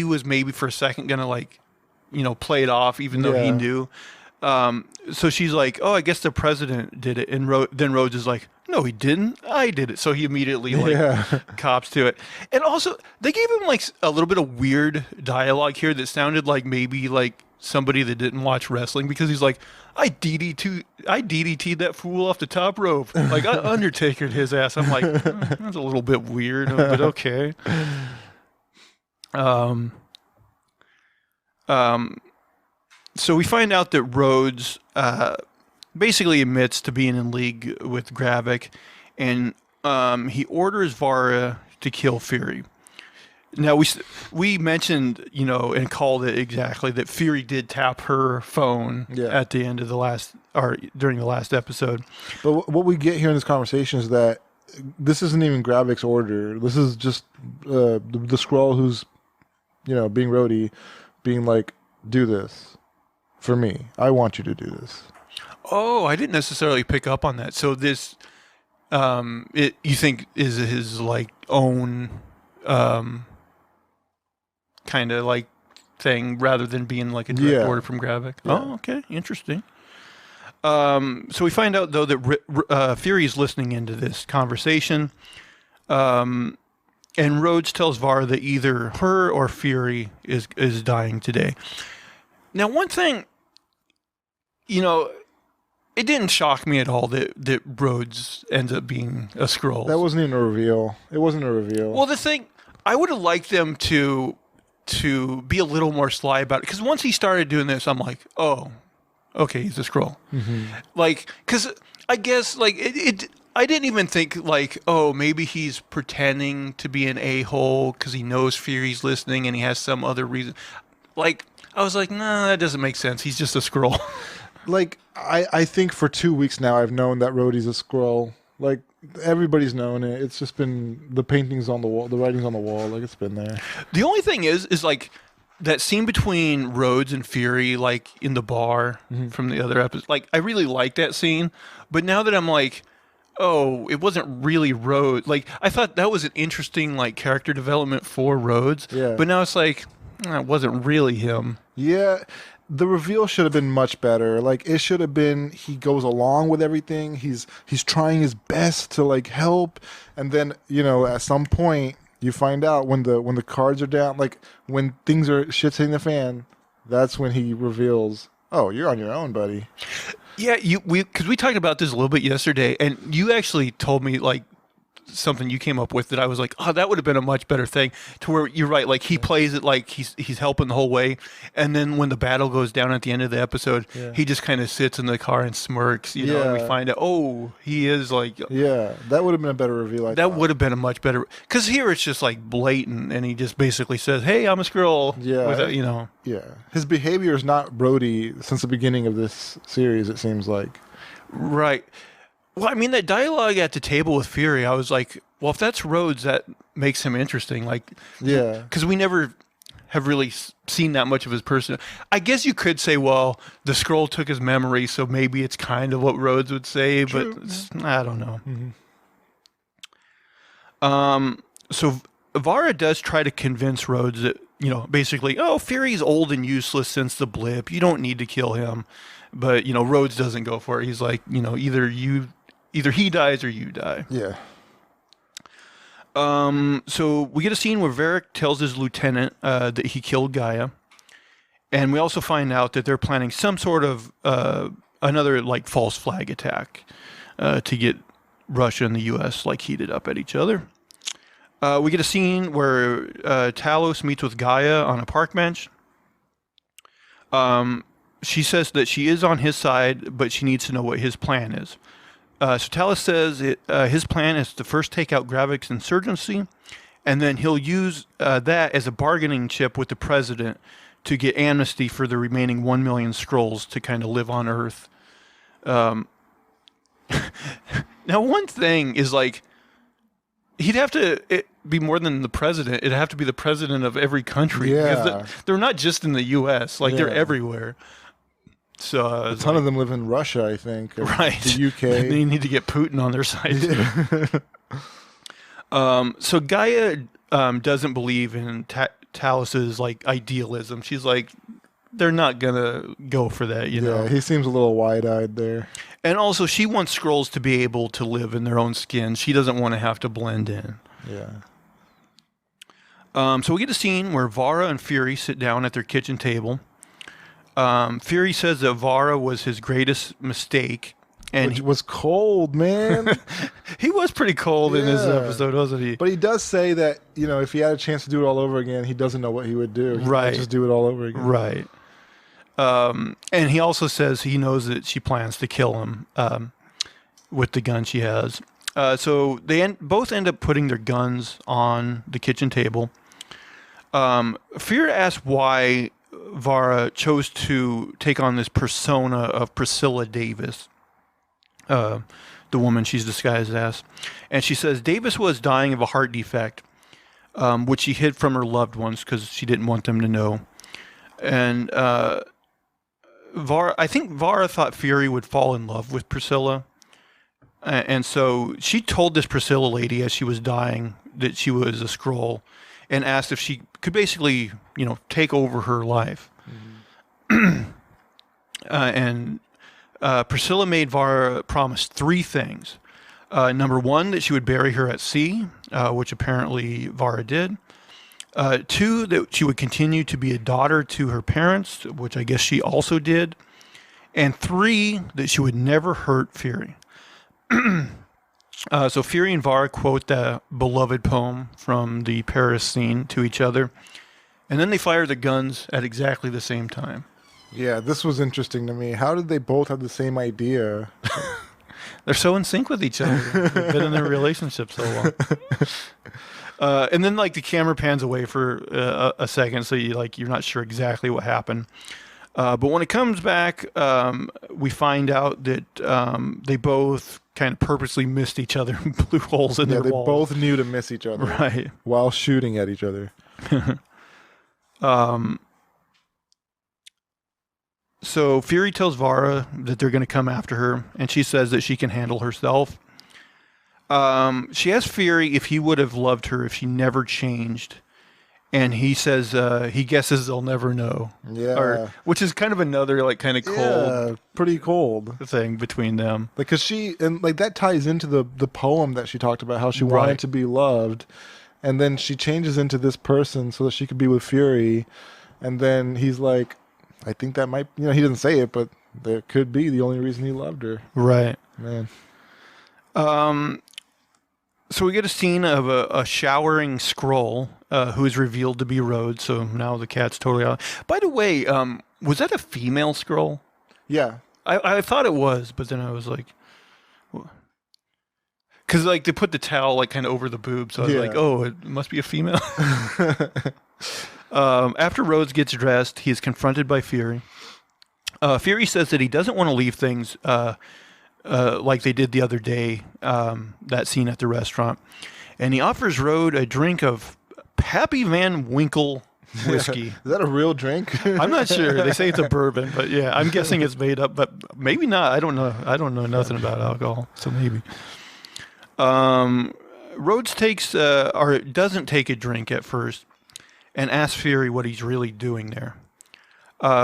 was maybe for a second gonna like, play it off, even though he knew. So she's like, "Oh, I guess the president did it," and then Rhodes is like, "No, he didn't. I did it." So he immediately cops to it. And also, they gave him like a little bit of weird dialogue here that sounded like maybe like somebody that didn't watch wrestling, because he's like, I DDT'd that fool off the top rope. Like I Undertaker'd his ass. I'm like, that's a little bit weird, but okay. So we find out that Rhodes basically admits to being in league with Gravik, and he orders Vara to kill Fury. Now we mentioned, and called it exactly that Fury did tap her phone at the end of during the last episode. But what we get here in this conversation is that this isn't even Gravik's order. This is just the Skrull who's, being Rhodey, being like, do this for me. I want you to do this. Oh, I didn't necessarily pick up on that. So this, you think is his like own, kind of like thing, rather than being like a direct order from Gravik. Yeah. Oh, okay, interesting. So we find out though that Fury is listening into this conversation, and Rhodes tells Vara that either her or Fury is dying today. Now, one thing, it didn't shock me at all that Rhodes ends up being a Skrull. That wasn't even a reveal. It wasn't a reveal. Well, the thing, I would have liked them to be a little more sly about it, because once he started doing this, I'm like, oh, okay, he's a Skrull. Mm-hmm. Like, because I guess like I didn't even think like, oh, maybe he's pretending to be an a-hole because he knows Fury's listening and he has some other reason. Like, I was like, nah, that doesn't make sense. He's just a Skrull. Like, I think for 2 weeks now I've known that Rhodey's a Skrull. Like, everybody's known it. It's just been the paintings on the wall, the writings on the wall. Like, it's been there. The only thing is like that scene between Rhodes and Fury, like in the bar from the other episode. Like, I really like that scene, but now that I'm like, oh, it wasn't really Rhodes. Like, I thought that was an interesting like character development for Rhodes. Yeah. But now it's like, it wasn't really him. Yeah. The reveal should have been much better. Like, it should have been he goes along with everything. He's trying his best to like help, and then at some point you find out when the cards are down, like when things are shit's hitting the fan. That's when he reveals, "Oh, you're on your own, buddy." Yeah, because we talked about this a little bit yesterday, and you actually told me like something you came up with that I was like, oh, that would have been a much better thing, to where you're right, like he plays it like he's helping the whole way, and then when the battle goes down at the end of the episode, he just kind of sits in the car and smirks, and we find out, oh, he is like, that would have been a better reveal. That would have been a much better, because here it's just like blatant, and he just basically says, hey, I'm a Skrull. His behavior is not Rhodey since the beginning of this series, it seems like. Right. Well, I mean, that dialogue at the table with Fury, I was like, well, if that's Rhodes, that makes him interesting. Like, because we never have really seen that much of his person. I guess you could say, well, the Skrull took his memory, so maybe it's kind of what Rhodes would say, but I don't know. Mm-hmm. So Vara does try to convince Rhodes that, basically, oh, Fury's old and useless since the blip. You don't need to kill him. But, Rhodes doesn't go for it. He's like, either he dies or you die. Yeah. So we get a scene where Varric tells his lieutenant that he killed Gaia. And we also find out that they're planning some sort of another like false flag attack to get Russia and the U.S. like heated up at each other. We get a scene where Talos meets with Gaia on a park bench. she says that she is on his side, but she needs to know what his plan is. So Talos says his plan is to first take out Gravik's insurgency, and then he'll use that as a bargaining chip with the president to get amnesty for the remaining 1 million Skrulls to kind of live on Earth. Now, one thing is like, he'd have to be more than the president. It'd have to be the president of every country. Yeah. Because they're not just in the U.S. Like, they're everywhere. So A ton of them live in Russia, I think. Or right. The UK. They need to get Putin on their side. So Gaia doesn't believe in Talos's like idealism. She's like, they're not gonna go for that, you know. Yeah, he seems a little wide-eyed there. And also, she wants Skrulls to be able to live in their own skin. She doesn't want to have to blend in. Yeah. So we get a scene where Vara and Fury sit down at their kitchen table. Fury says that Vara was his greatest mistake. And Which was cold, man. he was pretty cold in this episode, wasn't he? But he does say that, you know, if he had a chance to do it all over again, he doesn't know what he would do. He might just do it all over again. Right. And he also says he knows that she plans to kill him with the gun she has. So they both end up putting their guns on the kitchen table. Fear asks why Vara chose to take on this persona of Priscilla Davis, the woman she's disguised as. And she says Davis was dying of a heart defect, which she hid from her loved ones because she didn't want them to know. And I think Vara thought Fury would fall in love with Priscilla. And so she told this Priscilla lady as she was dying that she was a Skrull, and asked if she could basically, you know, take over her life. Mm-hmm. And Priscilla made Vara promise 3 things. Number 1, that she would bury her at sea, which apparently Vara did. 2, that she would continue to be a daughter to her parents, which I guess she also did. And 3, that she would never hurt Fury. So Fury and Vara quote the beloved poem from the Paris scene to each other, and then they fire the guns at exactly the same time. Yeah, this was interesting to me. How did they both have the same idea? They're so in sync with each other. They've been in their relationship so long. And then like the camera pans away for a second, so you're not sure exactly what happened. But when it comes back, we find out that they both kind of purposely missed each other and blew holes in their walls. They both knew to miss each other, right, while shooting at each other. So Fury tells Vara that they're going to come after her, and she says that she can handle herself. She asks Fury if he would have loved her if she never changed. And he says he guesses they'll never know. Yeah. Which is kind of another like kind of cold, pretty cold thing between them. Because that ties into the poem that she talked about, how she wanted to be loved, and then she changes into this person so that she could be with Fury, and then he's like, I think that might, he doesn't say it, but that could be the only reason he loved her. Right. Man. So we get a scene of a showering Skrull who is revealed to be Rhodes. So now the cat's totally out. By the way, was that a female Skrull? Yeah. I thought it was, but then I was like, because like they put the towel like kind of over the boob, so I was like, oh, it must be a female. After Rhodes gets dressed, he is confronted by Fury. Fury says that he doesn't want to leave things like they did the other day, that scene at the restaurant. And he offers Rhodes a drink of Pappy Van Winkle whiskey. Is that a real drink? I'm not sure. They say it's a bourbon, but yeah, I'm guessing it's made up, but maybe not. I don't know. I don't know nothing about alcohol, so maybe. Rhodes takes or doesn't take a drink at first and asks Fury what he's really doing there.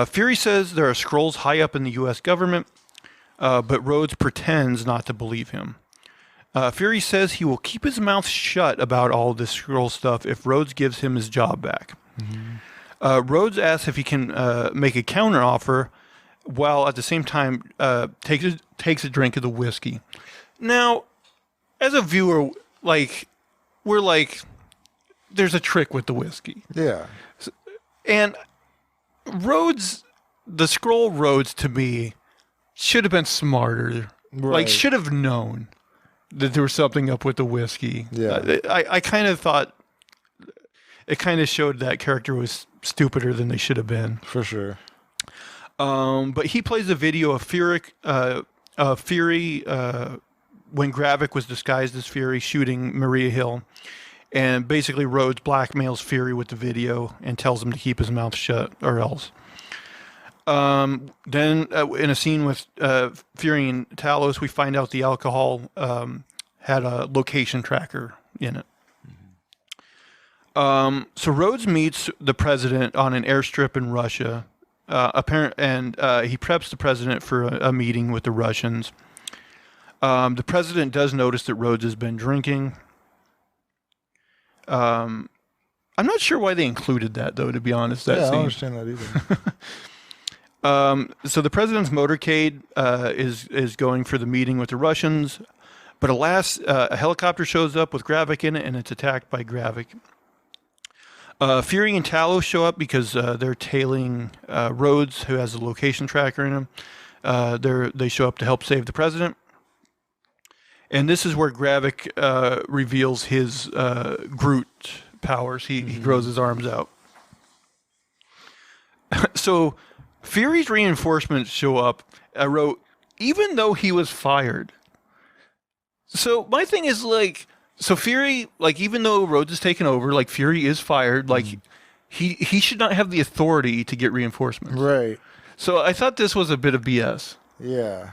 Fury says there are Skrulls high up in the U.S. government, but Rhodes pretends not to believe him. Fury says he will keep his mouth shut about all this Skrull stuff if Rhodes gives him his job back. Mm-hmm. Rhodes asks if he can make a counteroffer, while at the same time takes a drink of the whiskey. Now, as a viewer, we're like, there's a trick with the whiskey. Yeah. And Rhodes the Skrull Rhodes to me should have been smarter. Right. Like, should have known that there was something up with the whiskey. Yeah. I kind of thought it kind of showed that character was stupider than they should have been. For sure. But he plays a video of Fury when Gravik was disguised as Fury shooting Maria Hill. And basically Rhodes blackmails Fury with the video and tells him to keep his mouth shut or else. Then in a scene with Fury and Talos, we find out the alcohol had a location tracker in it. So Rhodes meets the president on an airstrip in Russia. He preps the president for a meeting with the Russians. The president does notice that Rhodes has been drinking. I'm not sure why they included that, though, to be honest. That I scene. don't understand that either. So the president's motorcade is going for the meeting with the Russians, but alas, a helicopter shows up with Gravik in it, and it's attacked by Gravik. Fury and Talos show up because they're tailing Rhodes, who has a location tracker in him. They show up to help save the president. And this is where Gravik reveals his Groot powers. He grows his arms out. So Fury's reinforcements show up. I wrote, even though he was fired. So my thing is, like, so Fury, like, even though Rhodes is taken over, like, Fury is fired. Like, he should not have the authority to get reinforcements. Right. So I thought this was a bit of BS. Yeah.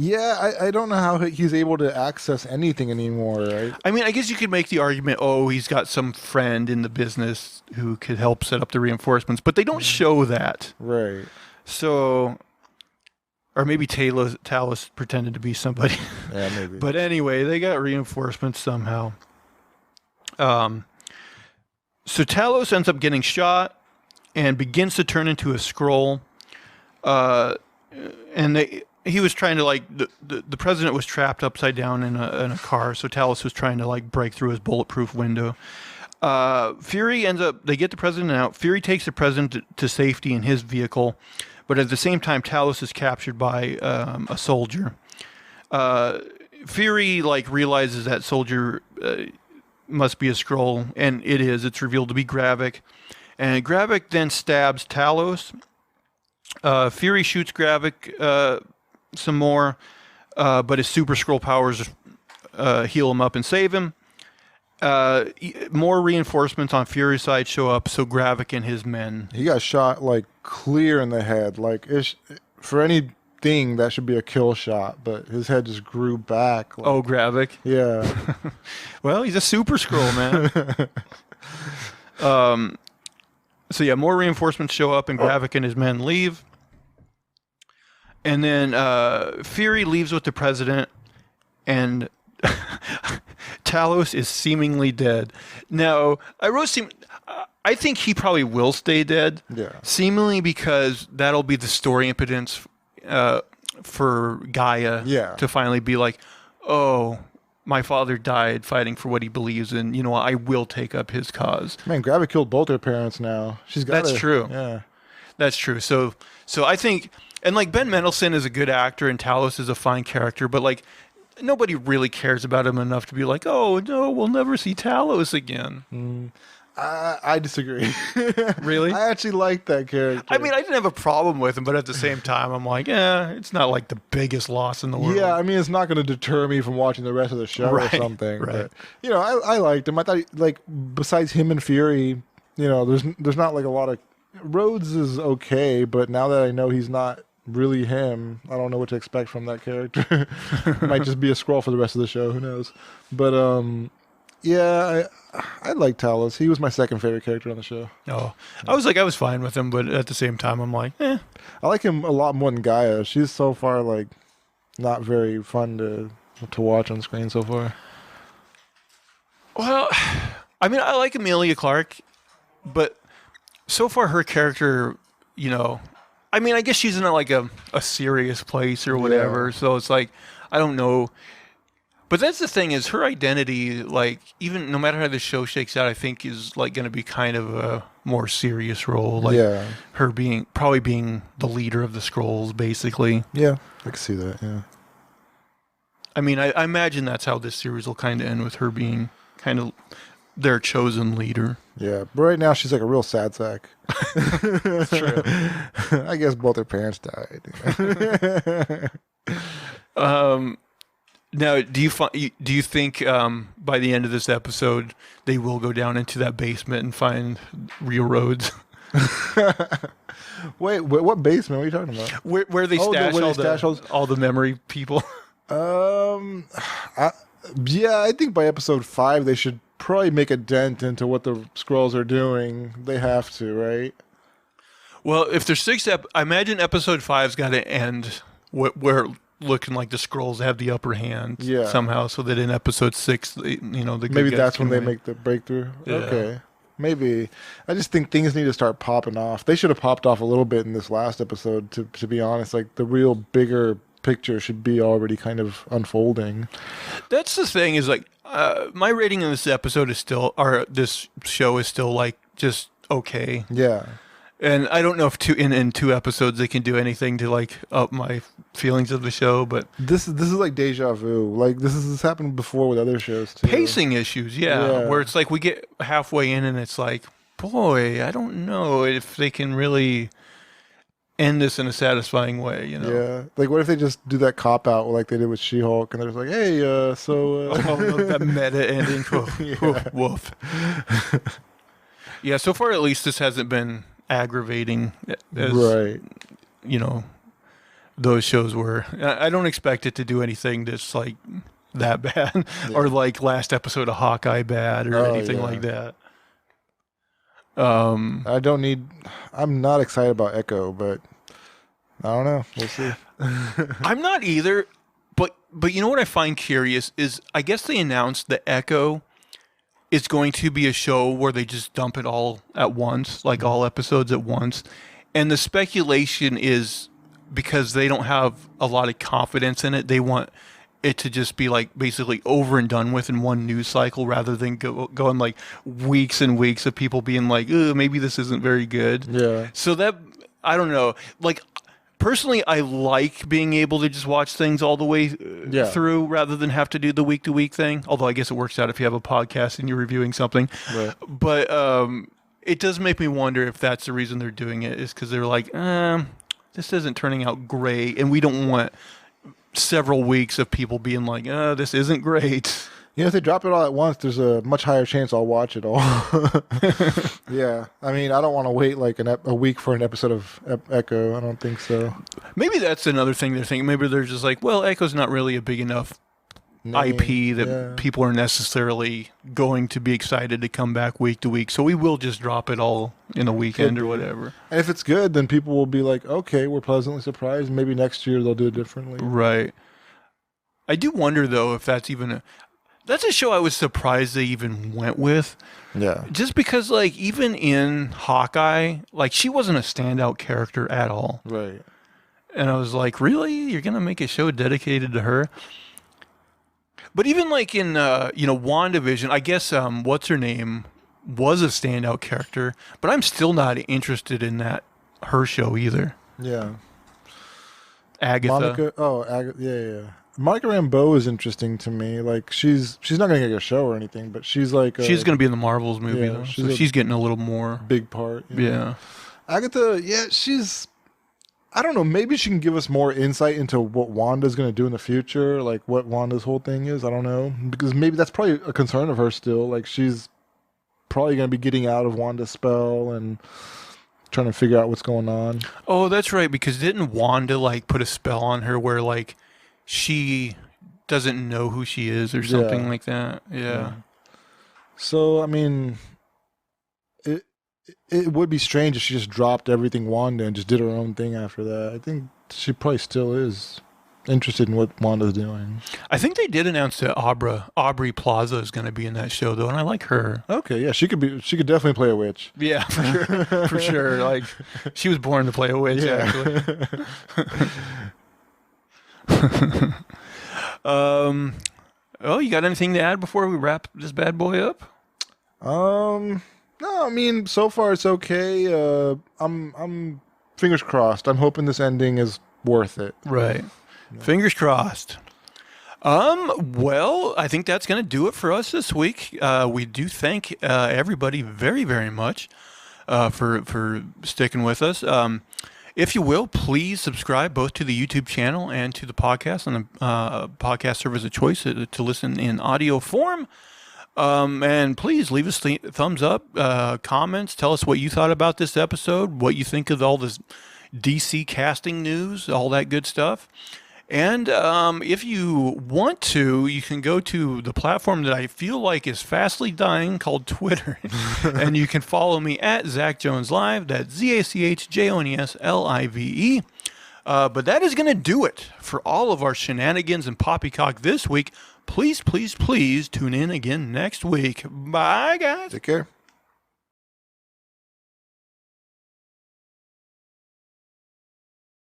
Yeah, I don't know how he's able to access anything anymore, right? I mean, I guess you could make the argument, oh, he's got some friend in the business who could help set up the reinforcements, but they don't show that. Right. So, or maybe Talos pretended to be somebody. Yeah, maybe. But anyway, they got reinforcements somehow. So Talos ends up getting shot and begins to turn into a Skrull. And he was trying to, like, the president was trapped upside down in a car, so Talos was trying to, like, break through his bulletproof window. Fury they get the president out. Fury takes the president to safety in his vehicle, but at the same time, Talos is captured by a soldier. Fury, like, realizes that soldier must be a Skrull, and it is. It's revealed to be Gravik. And Gravik then stabs Talos. Fury shoots Gravik some more, but his Super Skrull powers heal him up and save him. More reinforcements on Fury's side show up, so Gravik and his men. He got shot, like, clear in the head. Like, for anything, that should be a kill shot, but his head just grew back. Like, Oh, Gravik. yeah. Well, he's a Super Skrull, man. So yeah, more reinforcements show up, and Gravik and his men leave. And then Fury leaves with the president, and Talos is seemingly dead. Now, I think he probably will stay dead. Yeah. Seemingly because that'll be the story impotence for Gaia to finally be like, oh, my father died fighting for what he believes in. You know, I will take up his cause. Man, Gravik killed both her parents now. That's true. Yeah. That's true. So I think, and like Ben Mendelsohn is a good actor and Talos is a fine character, but like nobody really cares about him enough to be like, oh no, we'll never see Talos again. I disagree. Really? I actually like that character. I mean, I didn't have a problem with him, but at the same time, I'm like, it's not like the biggest loss in the world. Yeah, I mean, it's not going to deter me from watching the rest of the show or something. Right. But, you know, I liked him. I thought, like, besides him and Fury, you know, there's not like a lot of... Rhodes is okay, but now that I know he's not really him, I don't know what to expect from that character. Might just be a Skrull for the rest of the show. Who knows? But, yeah, I like Talos. He was my second favorite character on the show. Oh, I was fine with him, but at the same time, I'm like, I like him a lot more than Gaia. She's so far, like, not very fun to watch on screen so far. Well, I mean, I like Emilia Clarke, but so far her character, you know, I mean, I guess she's in like a serious place or whatever. Yeah. So it's like, I don't know. But that's the thing is her identity, like, even no matter how the show shakes out, I think is like going to be kind of more serious role, like Yeah. her probably being the leader of the Skrulls, basically. Yeah, I can see that. Yeah. I mean, I imagine that's how this series will kind of end, with her being kind of their chosen leader. Yeah, but right now she's like a real sad sack. That's true. I guess both her parents died. Now, do you think by the end of this episode they will go down into that basement and find real roads? Wait, what basement? What are you talking about? Where they stash all the memory people? Yeah, I think by episode 5 they should probably make a dent into what the Skrulls are doing. They have to, right? Well, if there's 6 I imagine episode 5's got to end where looking like the Skrulls have the upper hand somehow, so that in episode 6, maybe that's when they make the breakthrough. Yeah. Okay, maybe. I just think things need to start popping off. They should have popped off a little bit in this last episode. To be honest, like the real bigger picture should be already kind of unfolding. That's the thing, is like my rating in this episode is still, or this show is still like just okay. Yeah. And I don't know if in 2 episodes they can do anything to like up my feelings of the show, but this is like deja vu. Like this has happened before with other shows too. Pacing issues, where it's like we get halfway in and it's like, boy, I don't know if they can really end this in a satisfying way, Yeah, like what if they just do that cop out like they did with She-Hulk, and they're just like, hey, that meta ending, woof. Yeah, so far at least this hasn't been aggravating as right. Those shows were. I don't expect it to do anything that's like that bad or like last episode of Hawkeye bad or anything like that. I'm not excited about Echo, but I don't know. We'll see. I'm not either, but you know what I find curious is I guess they announced that Echo is going to be a show where they just dump it all at once, like all episodes at once. And the speculation is because they don't have a lot of confidence in it, they want it to just be like basically over and done with in one news cycle, rather than going like weeks and weeks of people being like, maybe this isn't very good. Yeah. So that, I don't know. Like, personally, I like being able to just watch things all the way through rather than have to do the week-to-week thing. Although I guess it works out if you have a podcast and you're reviewing something. Right. But it does make me wonder if that's the reason they're doing it, is because they're like, this isn't turning out great, and we don't want several weeks of people being like, this isn't great. If they drop it all at once, there's a much higher chance I'll watch it all. Yeah. I mean, I don't want to wait like a week for an episode of Echo. I don't think so. Maybe that's another thing they're thinking. Maybe they're just like, well, Echo's not really a big enough IP that people are necessarily going to be excited to come back week to week. So we will just drop it all in a weekend or whatever. And if it's good, then people will be like, okay, we're pleasantly surprised. Maybe next year they'll do it differently. Right. I do wonder, though, if that's even that's a show I was surprised they even went with. Yeah. Just because, like, even in Hawkeye, like, she wasn't a standout character at all. Right. And I was like, really? You're going to make a show dedicated to her? But even, like, in, WandaVision, I guess, what's her name was a standout character, but I'm still not interested in her show either. Yeah. Agatha. Yeah. Monica Rambeau is interesting to me. Like she's not going to get a show or anything, but she's like she's going to be in the Marvels movie though. She's getting a little more big part. Yeah. Agatha, I don't know, maybe she can give us more insight into what Wanda's going to do in the future, like what Wanda's whole thing is. I don't know, because maybe that's probably a concern of hers still. Like she's probably going to be getting out of Wanda's spell and trying to figure out what's going on. Oh, that's right, because didn't Wanda like put a spell on her where like she doesn't know who she is or something like that? Yeah. So, I mean, it would be strange if she just dropped everything Wanda and just did her own thing after that. I think she probably still is interested in what Wanda's doing. I think they did announce that Aubrey Plaza is going to be in that show though, and I like her. Okay, yeah, she could definitely play a witch. Yeah, for sure. For sure. Like she was born to play a witch actually. Oh, you got anything to add before we wrap this bad boy up? No, I mean, so far it's okay. I'm fingers crossed. I'm hoping this ending is worth it. Right. Fingers crossed. Well, I think that's going to do it for us this week. We do thank everybody very, very much for sticking with us. If you will, please subscribe both to the YouTube channel and to the podcast on the podcast service of choice to listen in audio form. And please leave us thumbs up, comments. Tell us what you thought about this episode, what you think of all this DC casting news, all that good stuff. And if you want to, you can go to the platform that I feel like is fastly dying called Twitter. And you can follow me at Zach Jones Live. That's ZachJonesLive. But that is going to do it for all of our shenanigans and poppycock this week. Please, please, please tune in again next week. Bye, guys. Take care.